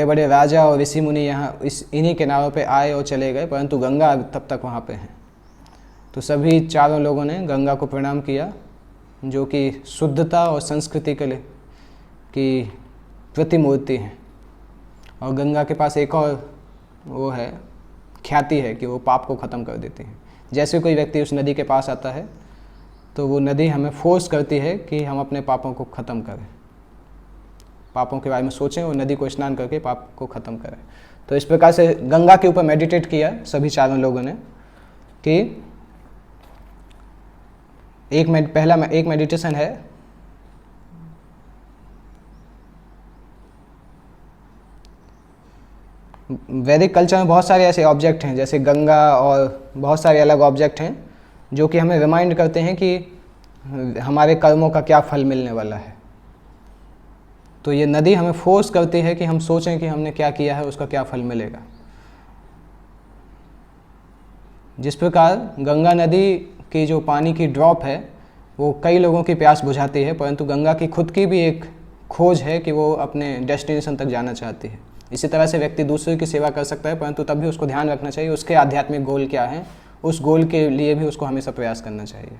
बड़े राजा और ऋषि मुनि यहाँ इन्हीं किनारों पे आए और चले गए, परंतु गंगा तब तक वहाँ पे है। तो सभी चारों लोगों ने गंगा को प्रणाम किया, जो कि शुद्धता और संस्कृति के लिए की प्रतिमूर्ति है। और गंगा के पास एक और वो है, ख्याति है कि वो पाप को ख़त्म कर देती है। जैसे कोई व्यक्ति उस नदी के पास आता है तो वो नदी हमें फोर्स करती है कि हम अपने पापों को ख़त्म करें, पापों के बारे में सोचें और नदी को स्नान करके पाप को ख़त्म करें। तो इस प्रकार से गंगा के ऊपर मेडिटेट किया सभी चारों लोगों ने कि एक मेडिटेशन है, वैदिक कल्चर में बहुत सारे ऐसे ऑब्जेक्ट हैं, जैसे गंगा और बहुत सारे अलग ऑब्जेक्ट हैं जो कि हमें रिमाइंड करते हैं कि हमारे कर्मों का क्या फल मिलने वाला है। तो ये नदी हमें फोर्स करती है कि हम सोचें कि हमने क्या किया है, उसका क्या फल मिलेगा। जिस प्रकार गंगा नदी की जो पानी की ड्रॉप है, वो कई लोगों की प्यास बुझाती है, परंतु गंगा की खुद की भी एक खोज है कि वो अपने डेस्टिनेशन तक जाना चाहती है। इसी तरह से व्यक्ति दूसरे की सेवा कर सकता है, परंतु तब भी उसको ध्यान रखना चाहिए उसके आध्यात्मिक गोल क्या हैं, उस गोल के लिए भी उसको हमेशा प्रयास करना चाहिए।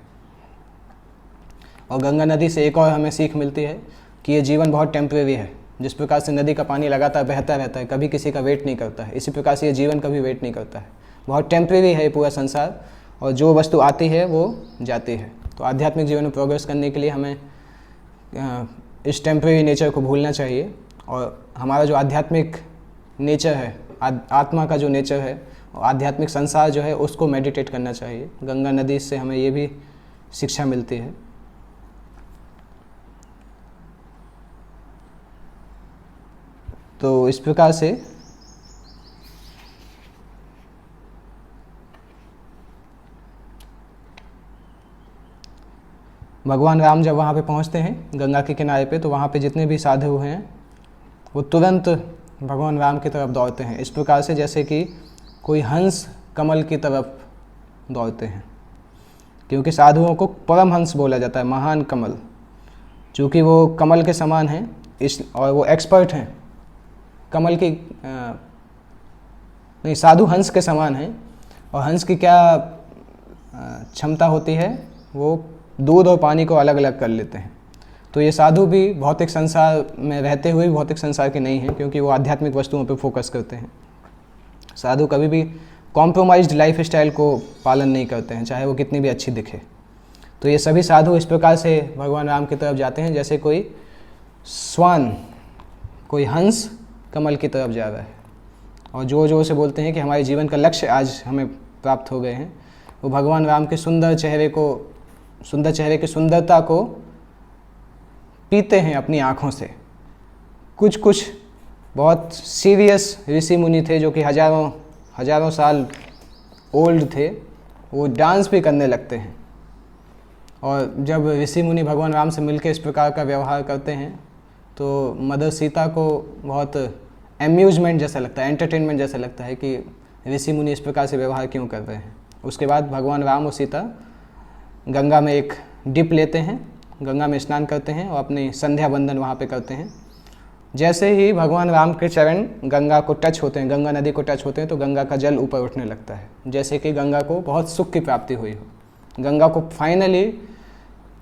और गंगा नदी से एक और हमें सीख मिलती है कि ये जीवन बहुत टेम्परेरी है। जिस प्रकार से नदी का पानी लगातार बहता रहता है, कभी किसी का वेट नहीं करता है, इसी प्रकार से ये जीवन कभी वेट नहीं करता है। बहुत टेम्परेरी है ये पूरा संसार, और जो वस्तु आती है वो जाती है। तो आध्यात्मिक जीवन में प्रोग्रेस करने के लिए हमें इस टेम्परेरी नेचर को भूलना चाहिए, और हमारा जो आध्यात्मिक नेचर है, आत्मा का जो नेचर है, और आध्यात्मिक संसार जो है, उसको मेडिटेट करना चाहिए। गंगा नदी से हमें ये भी शिक्षा मिलती है। तो इस प्रकार से भगवान राम जब वहाँ पे पहुँचते हैं गंगा के किनारे पे, तो वहाँ पे जितने भी साधु हैं वो तुरंत भगवान राम की तरफ दौड़ते हैं, इस प्रकार से जैसे कि कोई हंस कमल की तरफ दौड़ते हैं। क्योंकि साधुओं को परमहंस बोला जाता है, महान कमल, चूँकि वो कमल के समान हैं और वो एक्सपर्ट हैं। कमल की नहीं, साधु हंस के समान हैं, और हंस की क्या क्षमता होती है, वो दूध और पानी को अलग अलग कर लेते हैं। तो ये साधु भी भौतिक संसार में रहते हुए भौतिक संसार के नहीं हैं, क्योंकि वो आध्यात्मिक वस्तुओं पर फोकस करते हैं। साधु कभी भी कॉम्प्रोमाइज्ड लाइफ स्टाइल को पालन नहीं करते हैं, चाहे वो कितनी भी अच्छी दिखे। तो ये सभी साधु इस प्रकार से भगवान राम की तरफ जाते हैं जैसे कोई स्वान, कोई हंस कमल की तरफ जा रहा है, और जोर जोर से बोलते हैं कि हमारे जीवन का लक्ष्य आज हमें प्राप्त हो गए हैं। वो भगवान राम के सुंदर चेहरे की सुंदरता को पीते हैं अपनी आँखों से। कुछ बहुत सीरियस ऋषि मुनि थे जो कि हजारों साल ओल्ड थे, वो डांस भी करने लगते हैं। और जब ऋषि मुनि भगवान राम से मिलकर इस प्रकार का व्यवहार करते हैं तो मदर सीता को बहुत एम्यूजमेंट जैसा लगता है, एंटरटेनमेंट जैसा लगता है कि ऋषि मुनि इस प्रकार से व्यवहार क्यों कर रहे हैं। उसके बाद भगवान राम और सीता गंगा में एक डिप लेते हैं, गंगा में स्नान करते हैं और अपनी संध्या बंदन वहाँ पे करते हैं। जैसे ही भगवान राम के चरण गंगा को टच होते हैं, गंगा नदी को टच होते हैं, तो गंगा का जल ऊपर उठने लगता है, जैसे कि गंगा को बहुत सुख की प्राप्ति हुई हो। गंगा को फाइनली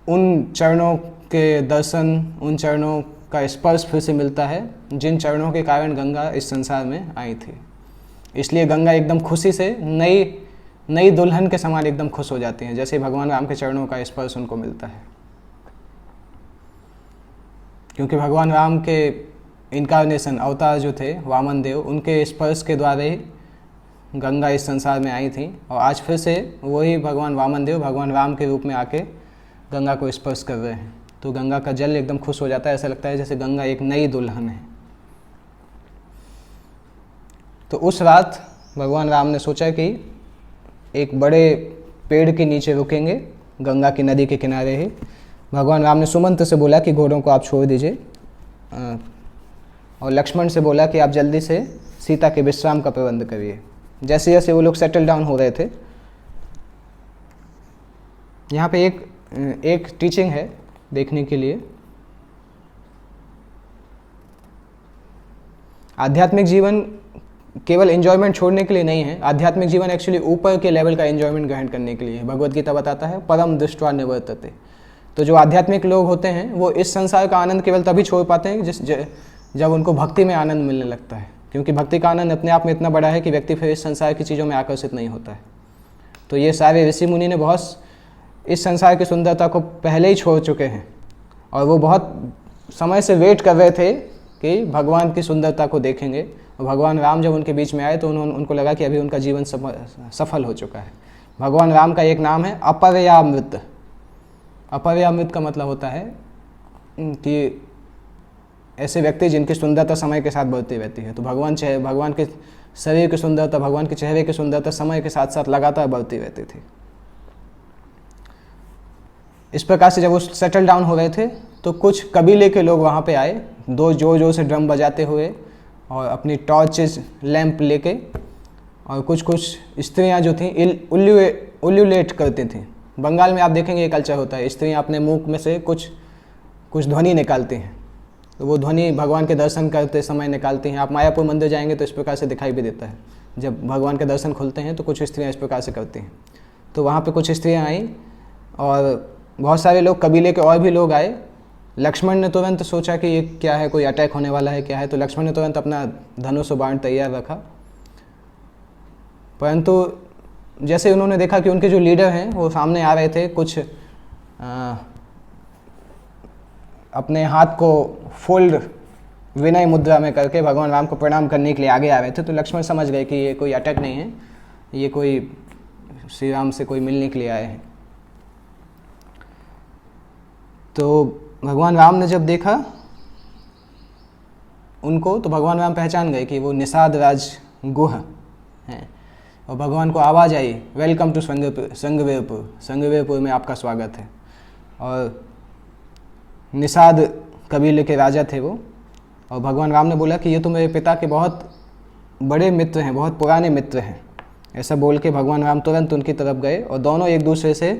उन चरणों के दर्शन, उन चरणों का स्पर्श फिर से मिलता है जिन चरणों के कारण गंगा इस संसार में आई थी। इसलिए गंगा एकदम खुशी से नई दुल्हन के समान एकदम खुश हो जाती हैं, जैसे भगवान राम के चरणों का स्पर्श उनको मिलता है। क्योंकि भगवान राम के इनकारनेशन, अवतार जो थे वामन देव, उनके स्पर्श के द्वारा ही गंगा इस संसार में आई थी, और आज फिर से वही भगवान वामन देव भगवान राम के रूप में आके गंगा को स्पर्श कर रहे हैं। तो गंगा का जल एकदम खुश हो जाता है, ऐसा लगता है जैसे गंगा एक नई दुल्हन है। तो उस रात भगवान राम ने सोचा कि एक बड़े पेड़ के नीचे रुकेंगे, गंगा की नदी के किनारे ही। भगवान राम ने सुमंत्र से बोला कि घोड़ों को आप छोड़ दीजिए, और लक्ष्मण से बोला कि आप जल्दी से सीता के विश्राम का प्रबंध करिए। जैसे जैसे वो लोग सेटल डाउन हो रहे थे, यहाँ पे एक टीचिंग है देखने के लिए। आध्यात्मिक जीवन केवल एंजॉयमेंट छोड़ने के लिए नहीं है, आध्यात्मिक जीवन एक्चुअली ऊपर के लेवल का एंजॉयमेंट ग्रहण करने के लिए है। भगवद गीता बताता है परम दृष्ट्वा निवर्तते। तो जो आध्यात्मिक लोग होते हैं वो इस संसार का आनंद केवल तभी छोड़ पाते हैं जब उनको भक्ति में आनंद मिलने लगता है, क्योंकि भक्ति का आनंद अपने आप में इतना बड़ा है कि व्यक्ति फिर इस संसार की चीज़ों में आकर्षित नहीं होता है। तो ये सारे ऋषि मुनि ने बहुत इस संसार की सुंदरता को पहले ही छोड़ चुके हैं, और वो बहुत समय से वेट कर रहे थे कि भगवान की सुंदरता को देखेंगे। और भगवान राम जब उनके बीच में आए तो उनको लगा कि अभी उनका जीवन सफल हो चुका है। भगवान राम का एक नाम है अपरयामृत। अपरयामृत का मतलब होता है कि ऐसे व्यक्ति जिनकी सुंदरता समय के साथ बढ़ती रहती है। तो भगवान के शरीर की सुंदरता, भगवान के चेहरे की सुंदरता समय के साथ साथ लगातार बढ़ती रहती थी। इस प्रकार से जब वो सेटल डाउन हो रहे थे तो कुछ कबीले के लोग वहाँ पे आए, दो जोर जोर से ड्रम बजाते हुए और अपनी टॉर्चेस लैंप लेके, और कुछ स्त्रियाँ जो थीं उल्यूलेट करती थीं, बंगाल में आप देखेंगे ये कल्चर होता है, स्त्रियाँ अपने मुख में से कुछ कुछ ध्वनि निकालती हैं, तो वो ध्वनि भगवान के दर्शन करते समय निकालती हैं। आप मायापुर मंदिर जाएंगे तो इस प्रकार से दिखाई भी देता है, जब भगवान के दर्शन खुलते हैं तो कुछ स्त्रियाँ इस प्रकार से करती हैं। तो वहाँ पे कुछ स्त्रियाँ आईं और बहुत सारे लोग, कबीले के और भी लोग आए। लक्ष्मण ने तुरंत सोचा कि ये क्या है, कोई अटैक होने वाला है क्या है, तो लक्ष्मण ने तुरंत अपना धनुष और बाण तैयार रखा। परंतु जैसे उन्होंने देखा कि उनके जो लीडर हैं वो सामने आ रहे थे, कुछ अपने हाथ को फोल्ड विनय मुद्रा में करके भगवान राम को प्रणाम करने के लिए आगे आ रहे थे, तो लक्ष्मण समझ गए कि ये कोई अटैक नहीं है, ये कोई श्री राम से कोई मिलने के लिए आए हैं। तो भगवान राम ने जब देखा उनको, तो भगवान राम पहचान गए कि वो निषाद राज गुह हैं, और भगवान को आवाज़ आई, वेलकम टू संगवेरपुर, संगवेरपुर में आपका स्वागत है। और निषाद कबीले के राजा थे वो, और भगवान राम ने बोला कि ये तो मेरे पिता के बहुत बड़े मित्र हैं, बहुत पुराने मित्र हैं। ऐसा बोल के भगवान राम तुरंत उनकी तरफ गए और दोनों एक दूसरे से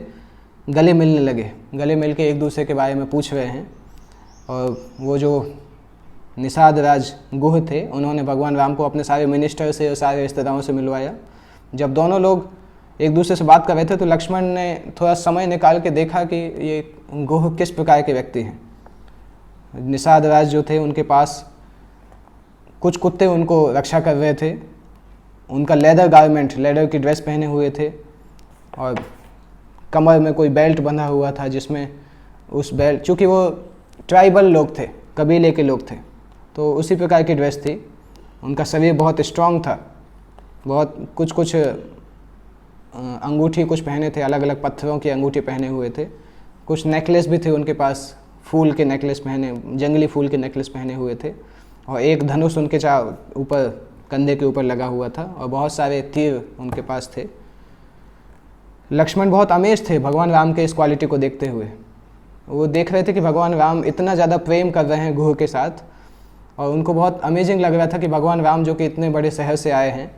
गले मिलने लगे, गले मिल के एक दूसरे के बारे में पूछ रहे हैं। और वो जो निषाद राज गुह थे, उन्होंने भगवान राम को अपने सारे मिनिस्टर से और सारे रिश्तेदारों से मिलवाया। जब दोनों लोग एक दूसरे से बात कर रहे थे तो लक्ष्मण ने थोड़ा समय निकाल के देखा कि ये गुह किस प्रकार के व्यक्ति हैं। निषाद राज जो थे, उनके पास कुछ कुत्ते उनको रक्षा कर रहे थे, उनका लेदर गारमेंट, लेदर की ड्रेस पहने हुए थे, और कमर में कोई बेल्ट बंधा हुआ था, जिसमें उस बेल्ट, चूँकि वो ट्राइबल लोग थे, कबीले के लोग थे, तो उसी प्रकार की ड्रेस थी। उनका शरीर बहुत स्ट्रांग था, बहुत कुछ अंगूठी कुछ पहने थे, अलग अलग पत्थरों की अंगूठी पहने हुए थे, कुछ नेकलेस भी थे उनके पास, फूल के नेकलेस पहने, जंगली फूल के नेकलेस पहने हुए थे, और एक धनुष उनके ऊपर कंधे के ऊपर लगा हुआ था, और बहुत सारे तीर उनके पास थे। लक्ष्मण बहुत अमेज थे भगवान राम के इस क्वालिटी को देखते हुए। वो देख रहे थे कि भगवान राम इतना ज़्यादा प्रेम कर रहे हैं गुह के साथ, और उनको बहुत अमेजिंग लग रहा था कि भगवान राम जो कि इतने बड़े शहर से आए हैं,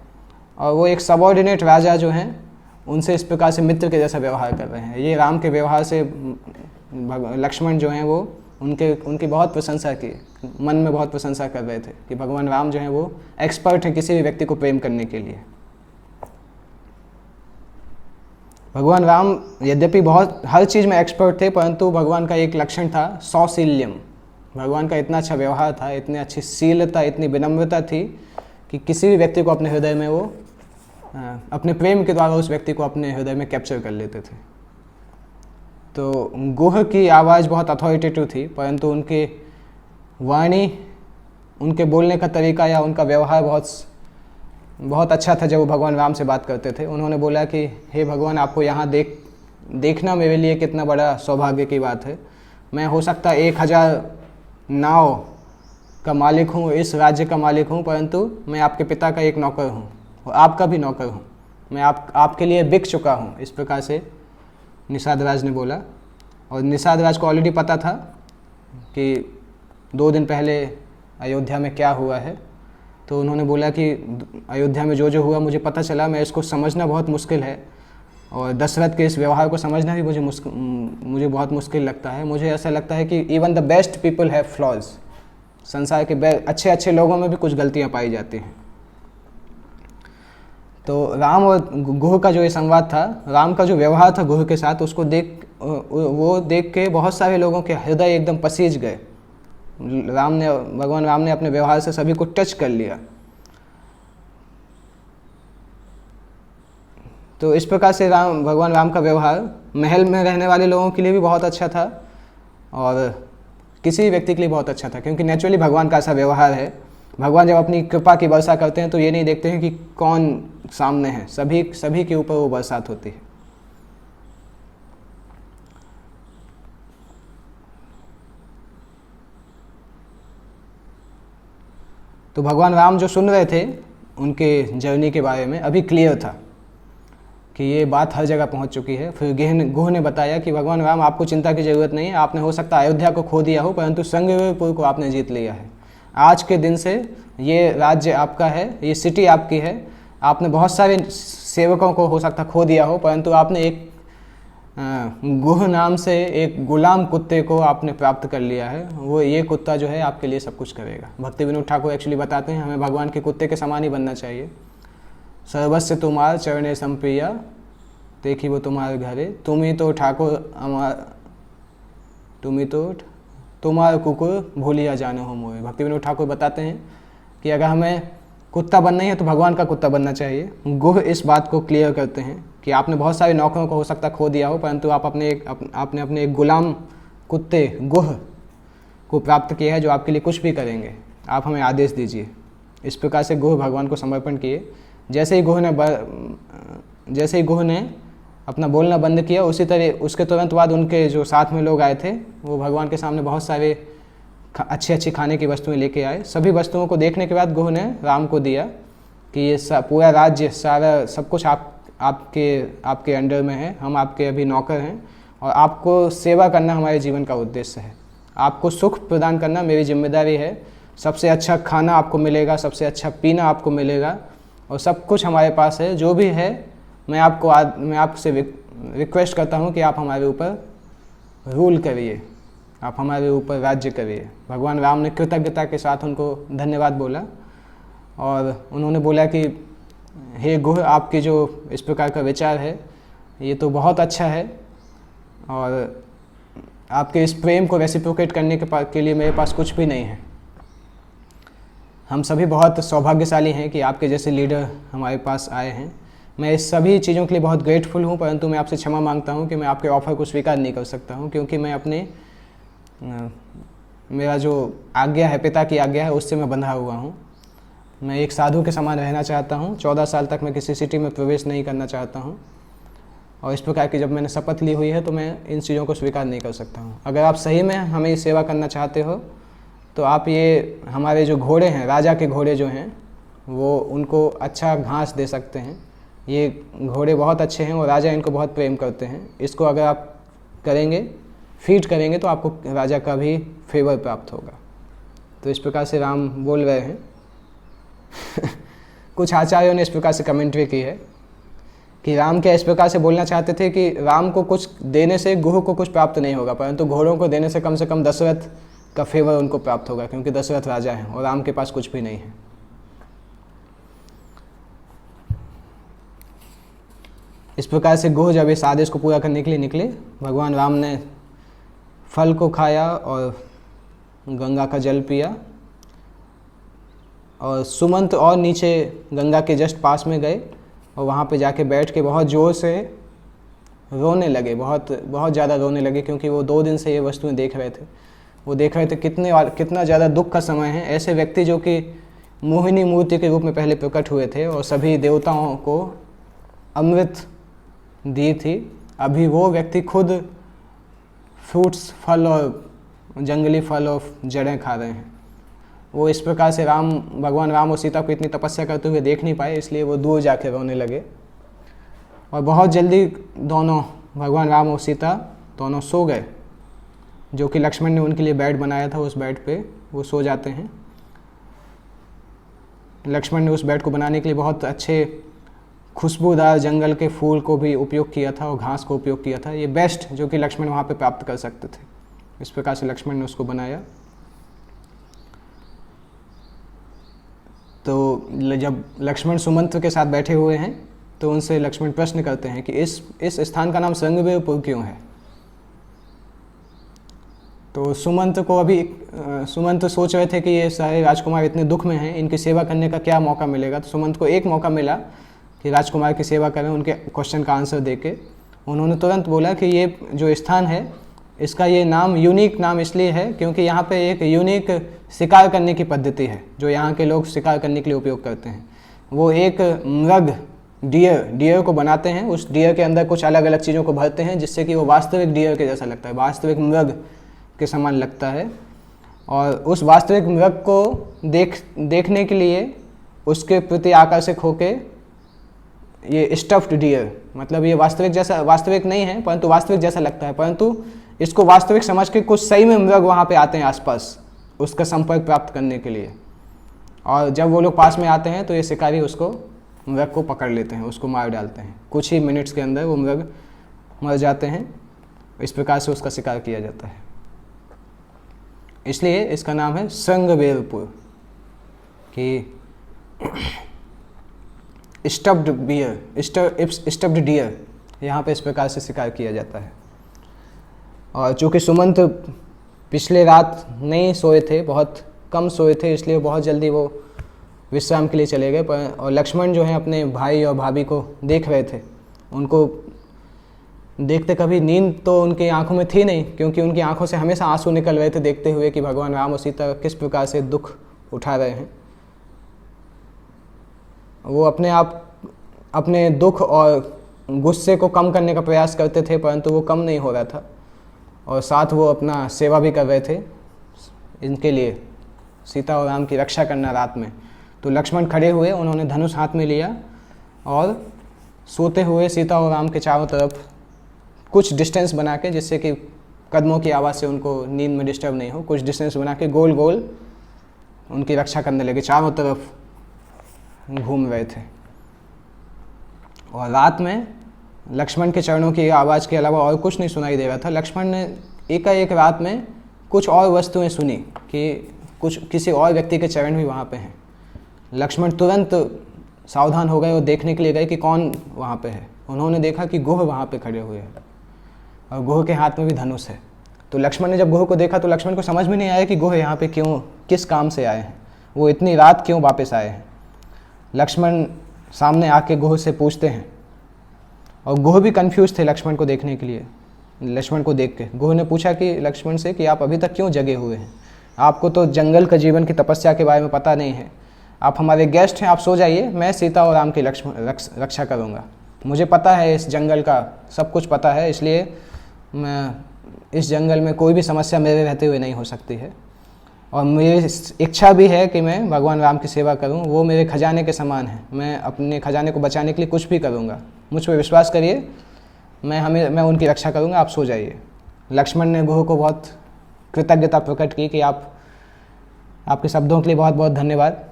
और वो एक सबॉर्डिनेट राजा जो हैं उनसे इस प्रकार से मित्र के जैसा व्यवहार कर रहे हैं। ये राम के व्यवहार से लक्ष्मण जो हैं वो उनकी बहुत प्रशंसा की, मन में बहुत प्रशंसा कर रहे थे कि भगवान राम जो हैं वो एक्सपर्ट हैं किसी भी व्यक्ति को प्रेम करने के लिए। भगवान राम यद्यपि बहुत हर चीज़ में एक्सपर्ट थे, परंतु भगवान का एक लक्षण था सौशील्यम। भगवान का इतना अच्छा व्यवहार था, इतनी अच्छी शीलता, इतनी विनम्रता थी कि किसी भी व्यक्ति को अपने हृदय में वो अपने प्रेम के द्वारा उस व्यक्ति को अपने हृदय में कैप्चर कर लेते थे। तो गुह की आवाज़ बहुत अथॉरिटेटिव थी, परंतु उनके वाणी, उनके बोलने का तरीका या उनका व्यवहार बहुत अच्छा था। जब वो भगवान राम से बात करते थे, उन्होंने बोला कि हे भगवान, आपको यहाँ देखना मेरे लिए कितना बड़ा सौभाग्य की बात है। मैं हो सकता 1000 नाव का मालिक हूँ, इस राज्य का मालिक हूँ, परंतु मैं आपके पिता का एक नौकर हूँ और आपका भी नौकर हूँ। मैं आपके लिए बिक चुका हूँ। इस प्रकार से निषाद राज ने बोला। और निषाद राज को ऑलरेडी पता था कि 2 दिन पहले अयोध्या में क्या हुआ है, तो उन्होंने बोला कि अयोध्या में जो हुआ मुझे पता चला, मैं इसको समझना बहुत मुश्किल है, और दशरथ के इस व्यवहार को समझना भी मुझे बहुत मुश्किल लगता है। मुझे ऐसा लगता है कि even the best people have flaws. संसार के अच्छे लोगों में भी कुछ गलतियाँ पाई जाती हैं। तो राम और गुह का जो ये संवाद था, राम का जो व्यवहार था गुह के साथ, उसको देख के बहुत सारे लोगों के हृदय एकदम पसीज गए। भगवान राम ने अपने व्यवहार से सभी को टच कर लिया। तो इस प्रकार से भगवान राम का व्यवहार महल में रहने वाले लोगों के लिए भी बहुत अच्छा था और किसी व्यक्ति के लिए बहुत अच्छा था, क्योंकि नेचुरली भगवान का ऐसा व्यवहार है। भगवान जब अपनी कृपा की वर्षा करते हैं तो ये नहीं देखते हैं कि कौन सामने है, सभी के ऊपर वो बरसात होती है। तो भगवान राम जो सुन रहे थे उनके जर्नी के बारे में अभी क्लियर था कि ये बात हर जगह पहुंच चुकी है। फिर गुह ने बताया कि भगवान राम, आपको चिंता की ज़रूरत नहीं है। आपने हो सकता है अयोध्या को खो दिया हो, परंतु संगवेरपुर को आपने जीत लिया है। आज के दिन से ये राज्य आपका है, ये सिटी आपकी है। आपने बहुत सारे सेवकों को हो सकता खो दिया हो, परंतु आपने गुह नाम से एक गुलाम कुत्ते को आपने प्राप्त कर लिया है, वो ये कुत्ता जो है आपके लिए सब कुछ करेगा। भक्ति विनोद ठाकुर एक्चुअली बताते हैं हमें भगवान के कुत्ते के समान ही बनना चाहिए। सर्वस्व तुम्हार चरणे संप्रिया, देखी वो तुम्हारे घरे, तुम ही तो ठाकुर तुम ही तो तुम्हारा कुकुर भूलिया जाने हो मोए। भक्ति विनोद ठाकुर बताते हैं कि अगर हमें कुत्ता बनना ही है तो भगवान का कुत्ता बनना चाहिए। गुह इस बात को क्लियर करते हैं कि आपने बहुत सारे नौकरों को हो सकता खो दिया हो, परंतु आप आपने अपने एक गुलाम कुत्ते गुह को प्राप्त किया है जो आपके लिए कुछ भी करेंगे। आप हमें आदेश दीजिए। इस प्रकार से गुह भगवान को समर्पण किए। जैसे ही गुह ने अपना बोलना बंद किया, उसी तरह उसके तुरंत बाद उनके जो साथ में लोग आए थे वो भगवान के सामने बहुत सारे अच्छी खाने की वस्तुएं लेके आए। सभी वस्तुओं को देखने के बाद गुह ने राम को दिया कि ये पूरा राज्य सारा सब कुछ आपके अंडर में है, हम आपके अभी नौकर हैं और आपको सेवा करना हमारे जीवन का उद्देश्य है। आपको सुख प्रदान करना मेरी जिम्मेदारी है। सबसे अच्छा खाना आपको मिलेगा, सबसे अच्छा पीना आपको मिलेगा और सब कुछ हमारे पास है। जो भी है मैं आपसे रिक्वेस्ट करता हूँ कि आप हमारे ऊपर रूल करिए, आप हमारे ऊपर राज्य करिए। भगवान राम ने कृतज्ञता के साथ उनको धन्यवाद बोला और उन्होंने बोला कि हे गुह, आपकी जो इस प्रकार का विचार है ये तो बहुत अच्छा है और आपके इस प्रेम को रेसिप्रोकेट करने के लिए मेरे पास कुछ भी नहीं है। हम सभी बहुत सौभाग्यशाली हैं कि आपके जैसे लीडर हमारे पास आए हैं। मैं इस सभी चीज़ों के लिए बहुत ग्रेटफुल हूँ, परंतु मैं आपसे क्षमा मांगता हूँ कि मैं आपके ऑफ़र को स्वीकार नहीं कर सकता हूँ, क्योंकि मैं मेरा जो आज्ञा है, पिता की आज्ञा है, उससे मैं बंधा हुआ हूँ। मैं एक साधु के समान रहना चाहता हूँ। 14 साल तक मैं किसी सिटी में प्रवेश नहीं करना चाहता हूँ और इस प्रकार की जब मैंने शपथ ली हुई है तो मैं इन चीज़ों को स्वीकार नहीं कर सकता हूँ। अगर आप सही में हमें सेवा करना चाहते हो तो आप ये हमारे जो घोड़े हैं, राजा के घोड़े जो हैं, वो उनको अच्छा घास दे सकते हैं। ये घोड़े बहुत अच्छे हैं और राजा इनको बहुत प्रेम करते हैं। इसको अगर आप करेंगे, फीड करेंगे तो आपको राजा का भी फेवर प्राप्त होगा। तो इस प्रकार से राम बोल रहे हैं। कुछ आचार्यों ने इस प्रकार से कमेंट्री की है कि राम क्या इस प्रकार से बोलना चाहते थे कि राम को कुछ देने से गुह को कुछ प्राप्त नहीं होगा, परंतु घोड़ों को देने से कम दशरथ का फेवर उनको प्राप्त होगा, क्योंकि दशरथ राजा हैं और राम के पास कुछ भी नहीं है। इस प्रकार से गुह जब इस आदेश को पूरा करने के लिए निकले, भगवान राम ने फल को खाया और गंगा का जल पिया और सुमंत और नीचे गंगा के जस्ट पास में गए और वहाँ पे जाके बैठ के बहुत ज़ोर से रोने लगे, बहुत ज़्यादा रोने लगे, क्योंकि वो 2 दिन से ये वस्तुएं देख रहे थे। वो देख रहे थे कितना ज़्यादा दुख का समय है। ऐसे व्यक्ति जो कि मोहिनी मूर्ति के रूप में पहले प्रकट हुए थे और सभी देवताओं को अमृत दी थी, अभी वो व्यक्ति खुद फ्रूट्स, फल और जंगली फल और जड़ें खा रहे हैं। वो इस प्रकार से भगवान राम और सीता को इतनी तपस्या करते हुए देख नहीं पाए, इसलिए वो दूर जाके रोने लगे और बहुत जल्दी दोनों भगवान राम और सीता दोनों सो गए। जो कि लक्ष्मण ने उनके लिए बेड बनाया था, उस बेड पे वो सो जाते हैं। लक्ष्मण ने उस बेड को बनाने के लिए बहुत अच्छे खुशबूदार जंगल के फूल को भी उपयोग किया था और घास को उपयोग किया था। ये बेस्ट जो कि लक्ष्मण वहाँ पे प्राप्त कर सकते थे। इस प्रकार से लक्ष्मण ने उसको बनाया। तो जब लक्ष्मण सुमंत के साथ बैठे हुए हैं तो उनसे लक्ष्मण प्रश्न करते हैं कि इस स्थान का नाम श्रृंगवीरपुर क्यों है। तो सुमंत सोच रहे थे कि ये सारे राजकुमार इतने दुख में हैं, इनकी सेवा करने का क्या मौका मिलेगा। तो सुमंत को एक मौका मिला कि राजकुमार की सेवा करें, उनके क्वेश्चन का आंसर देके। उन्होंने तुरंत बोला कि ये जो स्थान है इसका ये नाम यूनिक नाम इसलिए है क्योंकि यहाँ पे एक यूनिक शिकार करने की पद्धति है जो यहाँ के लोग शिकार करने के लिए उपयोग करते हैं। वो एक मृग डियर को बनाते हैं, उस डियर के अंदर कुछ अलग अलग चीज़ों को भरते हैं जिससे कि वो वास्तविक डियर के जैसा लगता है, वास्तविक मृग के समान लगता है। और उस वास्तविक मृग को देखने के लिए उसके प्रति आकर्षित होके ये स्टफ्ड डियर, मतलब ये वास्तविक नहीं है परंतु वास्तविक जैसा लगता है, परंतु इसको वास्तविक समझ के कुछ सही में मृग वहाँ पे आते हैं आसपास उसका संपर्क प्राप्त करने के लिए। और जब वो लोग पास में आते हैं तो ये शिकारी उसको मृग को पकड़ लेते हैं, उसको मार डालते हैं। कुछ ही मिनट्स के अंदर वो मृग मर जाते हैं, इस प्रकार से उसका शिकार किया जाता है। इसलिए इसका नाम है श्रृंगबेरपुर कि स्टफ्ड बियर, स्टफ्ड डियर, यहाँ पे इस प्रकार से शिकार किया जाता है। और चूँकि सुमंत पिछले रात नहीं सोए थे, बहुत कम सोए थे, इसलिए बहुत जल्दी वो विश्राम के लिए चले गए। और लक्ष्मण जो है अपने भाई और भाभी को देख रहे थे, उनको देखते कभी नींद तो उनकी आंखों में थी नहीं, क्योंकि उनकी आंखों से हमेशा आंसू निकल रहे थे देखते हुए कि भगवान राम और सीता किस प्रकार से दुख उठा रहे हैं। वो अपने दुख और गुस्से को कम करने का प्रयास करते थे, परंतु वो कम नहीं हो रहा था। और साथ वो अपना सेवा भी कर रहे थे इनके लिए, सीता और राम की रक्षा करना रात में। तो लक्ष्मण खड़े हुए, उन्होंने धनुष हाथ में लिया और सोते हुए सीता और राम के चारों तरफ कुछ डिस्टेंस बना के, जिससे कि कदमों की आवाज़ से उनको नींद में डिस्टर्ब नहीं हो, कुछ डिस्टेंस बना के गोल गोल उनकी रक्षा करने लगे, चारों तरफ घूम रहे थे। और रात में लक्ष्मण के चरणों की आवाज़ के अलावा और कुछ नहीं सुनाई दे रहा था। लक्ष्मण ने एकाएक रात में कुछ और वस्तुएं सुनी कि किसी और व्यक्ति के चरण भी वहाँ पे हैं। लक्ष्मण तुरंत सावधान हो गए और देखने के लिए गए कि कौन वहाँ पे है। उन्होंने देखा कि गुह वहाँ पे खड़े हुए हैं और गुह के हाथ में भी धनुष है। तो लक्ष्मण ने जब गुह को देखा तो लक्ष्मण को समझ में नहीं आया कि गुह यहाँ पे क्यों, किस काम से आए हैं, वो इतनी रात क्यों वापस आए हैं। लक्ष्मण सामने आके गुह से पूछते हैं और गुह भी कंफ्यूज थे लक्ष्मण को देखने के लिए, लक्ष्मण को देख के। गुह ने पूछा कि लक्ष्मण से कि आप अभी तक क्यों जगे हुए हैं, आपको तो जंगल का जीवन की तपस्या के बारे में पता नहीं है, आप हमारे गेस्ट हैं, आप सो जाइए, मैं सीता और राम की रक्षा करूँगा। मुझे पता है इस जंगल का सब कुछ पता है, इसलिए मैं इस जंगल में कोई भी समस्या मेरे रहते हुए नहीं हो सकती है। और मेरी इच्छा भी है कि मैं भगवान राम की सेवा करूं, वो मेरे खजाने के समान है, मैं अपने खजाने को बचाने के लिए कुछ भी करूंगा, मुझ पर विश्वास करिए, मैं उनकी रक्षा करूंगा, आप सो जाइए। लक्ष्मण ने गुह को बहुत कृतज्ञता प्रकट की कि आपके शब्दों के लिए बहुत बहुत धन्यवाद।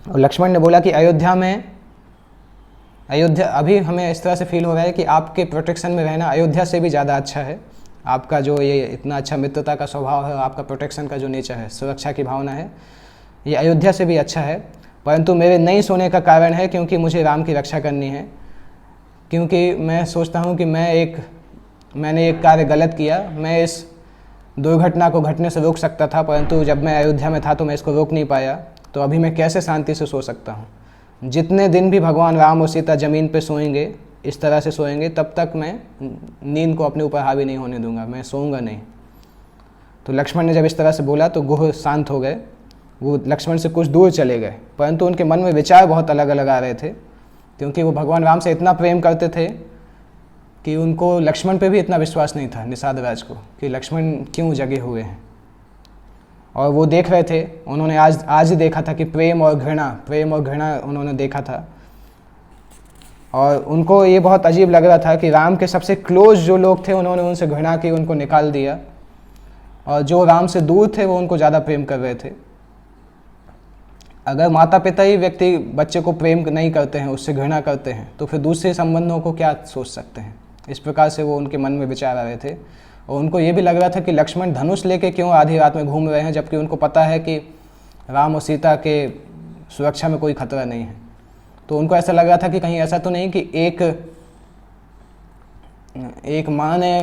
और लक्ष्मण ने बोला कि अयोध्या अभी हमें इस तरह से फील हो रहा है कि आपके प्रोटेक्शन में रहना अयोध्या से भी ज़्यादा अच्छा है। आपका जो ये इतना अच्छा मित्रता का स्वभाव है, आपका प्रोटेक्शन का जो नेचर है, सुरक्षा की भावना है, ये अयोध्या से भी अच्छा है। परंतु मेरे नहीं सोने का कारण है क्योंकि मुझे राम की रक्षा करनी है, क्योंकि मैं सोचता हूँ कि मैंने एक कार्य गलत किया, मैं इस दुर्घटना को घटने से रोक सकता था, परंतु जब मैं अयोध्या में था तो मैं इसको रोक नहीं पाया। तो अभी मैं कैसे शांति से सो सकता हूँ। जितने दिन भी भगवान राम और सीता ज़मीन पे सोएंगे, इस तरह से सोएंगे, तब तक मैं नींद को अपने ऊपर हावी नहीं होने दूंगा, मैं सोऊंगा नहीं। तो लक्ष्मण ने जब इस तरह से बोला तो गुह शांत हो गए, वो लक्ष्मण से कुछ दूर चले गए, परंतु उनके मन में विचार बहुत अलग अलग आ रहे थे, क्योंकि वो भगवान राम से इतना प्रेम करते थे कि उनको लक्ष्मण पे भी इतना विश्वास नहीं था, निषाद राज को, कि लक्ष्मण क्यों जगे हुए हैं। और वो देख रहे थे, उन्होंने आज ही देखा था कि प्रेम और घृणा उन्होंने देखा था। और उनको ये बहुत अजीब लग रहा था कि राम के सबसे क्लोज जो लोग थे उन्होंने उनसे घृणा की, उनको निकाल दिया, और जो राम से दूर थे वो उनको ज़्यादा प्रेम कर रहे थे। अगर माता पिता ही व्यक्ति बच्चे को प्रेम नहीं करते हैं, उससे घृणा करते हैं, तो फिर दूसरे संबंधों को क्या सोच सकते हैं। इस प्रकार से वो उनके मन में विचार आ रहे थे। और उनको ये भी लग रहा था कि लक्ष्मण धनुष लेके क्यों आधी रात में घूम रहे हैं, जबकि उनको पता है कि राम और सीता के सुरक्षा में कोई खतरा नहीं है। तो उनको ऐसा लग रहा था कि कहीं ऐसा तो नहीं कि एक माँ ने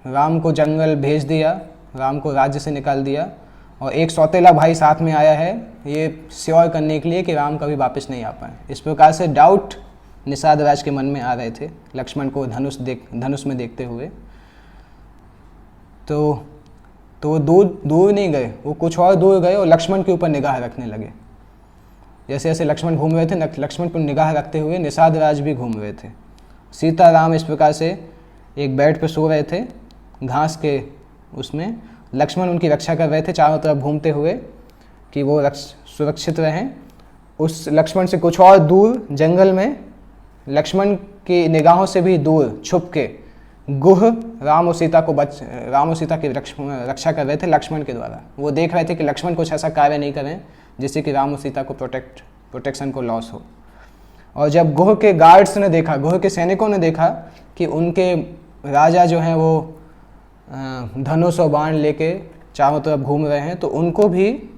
राम को जंगल भेज दिया, राम को राज्य से निकाल दिया, और एक सौतेला भाई साथ में आया है ये श्योर करने के लिए कि राम कभी वापस नहीं आ पाए। इस प्रकार से डाउट निषाद राज के मन में आ रहे थे लक्ष्मण को धनुष में देखते हुए। तो वो दूर नहीं गए, वो कुछ और दूर गए और लक्ष्मण के ऊपर निगाह रखने लगे। जैसे जैसे लक्ष्मण घूम रहे थे, लक्ष्मण पर निगाह रखते हुए निषाद राज भी घूम रहे थे। सीता राम इस प्रकार से एक बेड पर सो रहे थे घास के उसमें, लक्ष्मण उनकी रक्षा कर रहे थे चारों तरफ घूमते हुए कि वो सुरक्षित रहें। उस लक्ष्मण से कुछ और दूर जंगल में, लक्ष्मण की निगाहों से भी दूर छुप के गुह राम और सीता की रक्षा कर रहे थे लक्ष्मण के द्वारा। वो देख रहे थे कि लक्ष्मण कुछ ऐसा कार्य नहीं करें जिससे कि राम और सीता को प्रोटेक्शन को लॉस हो। और जब गुह के गार्ड्स ने देखा, गुह के सैनिकों ने देखा कि उनके राजा जो हैं वो धनुष और बाण लेके चारों तरफ घूम रहे हैं, तो उनको भी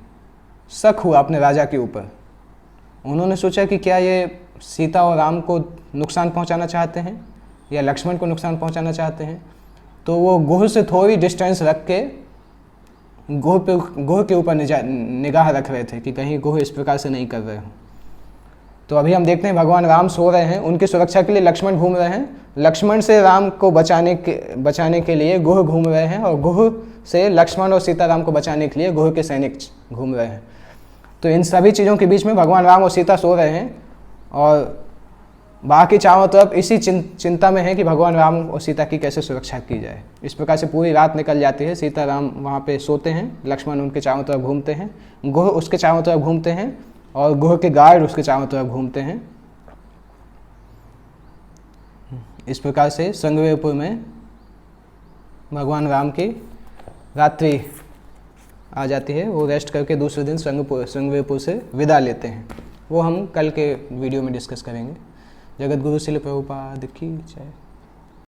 शक हुआ अपने राजा के ऊपर। उन्होंने सोचा कि क्या ये सीता और राम को नुकसान पहुंचाना चाहते हैं या लक्ष्मण को नुकसान पहुंचाना चाहते हैं। तो वो गुह से थोड़ी डिस्टेंस रख के गुह के ऊपर निगाह रख रहे थे कि कहीं गुह इस प्रकार से नहीं कर रहे हो। तो अभी हम देखते हैं भगवान राम सो रहे हैं, उनकी सुरक्षा के लिए लक्ष्मण घूम रहे हैं, लक्ष्मण से राम को बचाने के लिए गुह घूम रहे हैं, और गुह से लक्ष्मण और सीता राम को बचाने के लिए गुह के सैनिक घूम रहे हैं। तो इन सभी चीज़ों के बीच में भगवान राम और सीता सो रहे हैं, और बाकी चारों तरफ इसी चिंता में है कि भगवान राम और सीता की कैसे सुरक्षा की जाए। इस प्रकार से पूरी रात निकल जाती है, सीता राम वहाँ पे सोते हैं, लक्ष्मण उनके चारों तरफ घूमते हैं, गुह उसके चारों तरफ घूमते हैं, और गुह के गार्ड उसके चारों तरफ घूमते हैं। इस प्रकार से श्रृंगवेरपुर में भगवान राम की रात्रि आ जाती है। वो रेस्ट करके दूसरे दिन श्रृंगवेरपुर से विदा लेते हैं। वो हम कल के वीडियो में डिस्कस करेंगे। जगत गुरु श्रील प्रभुपाद की जय।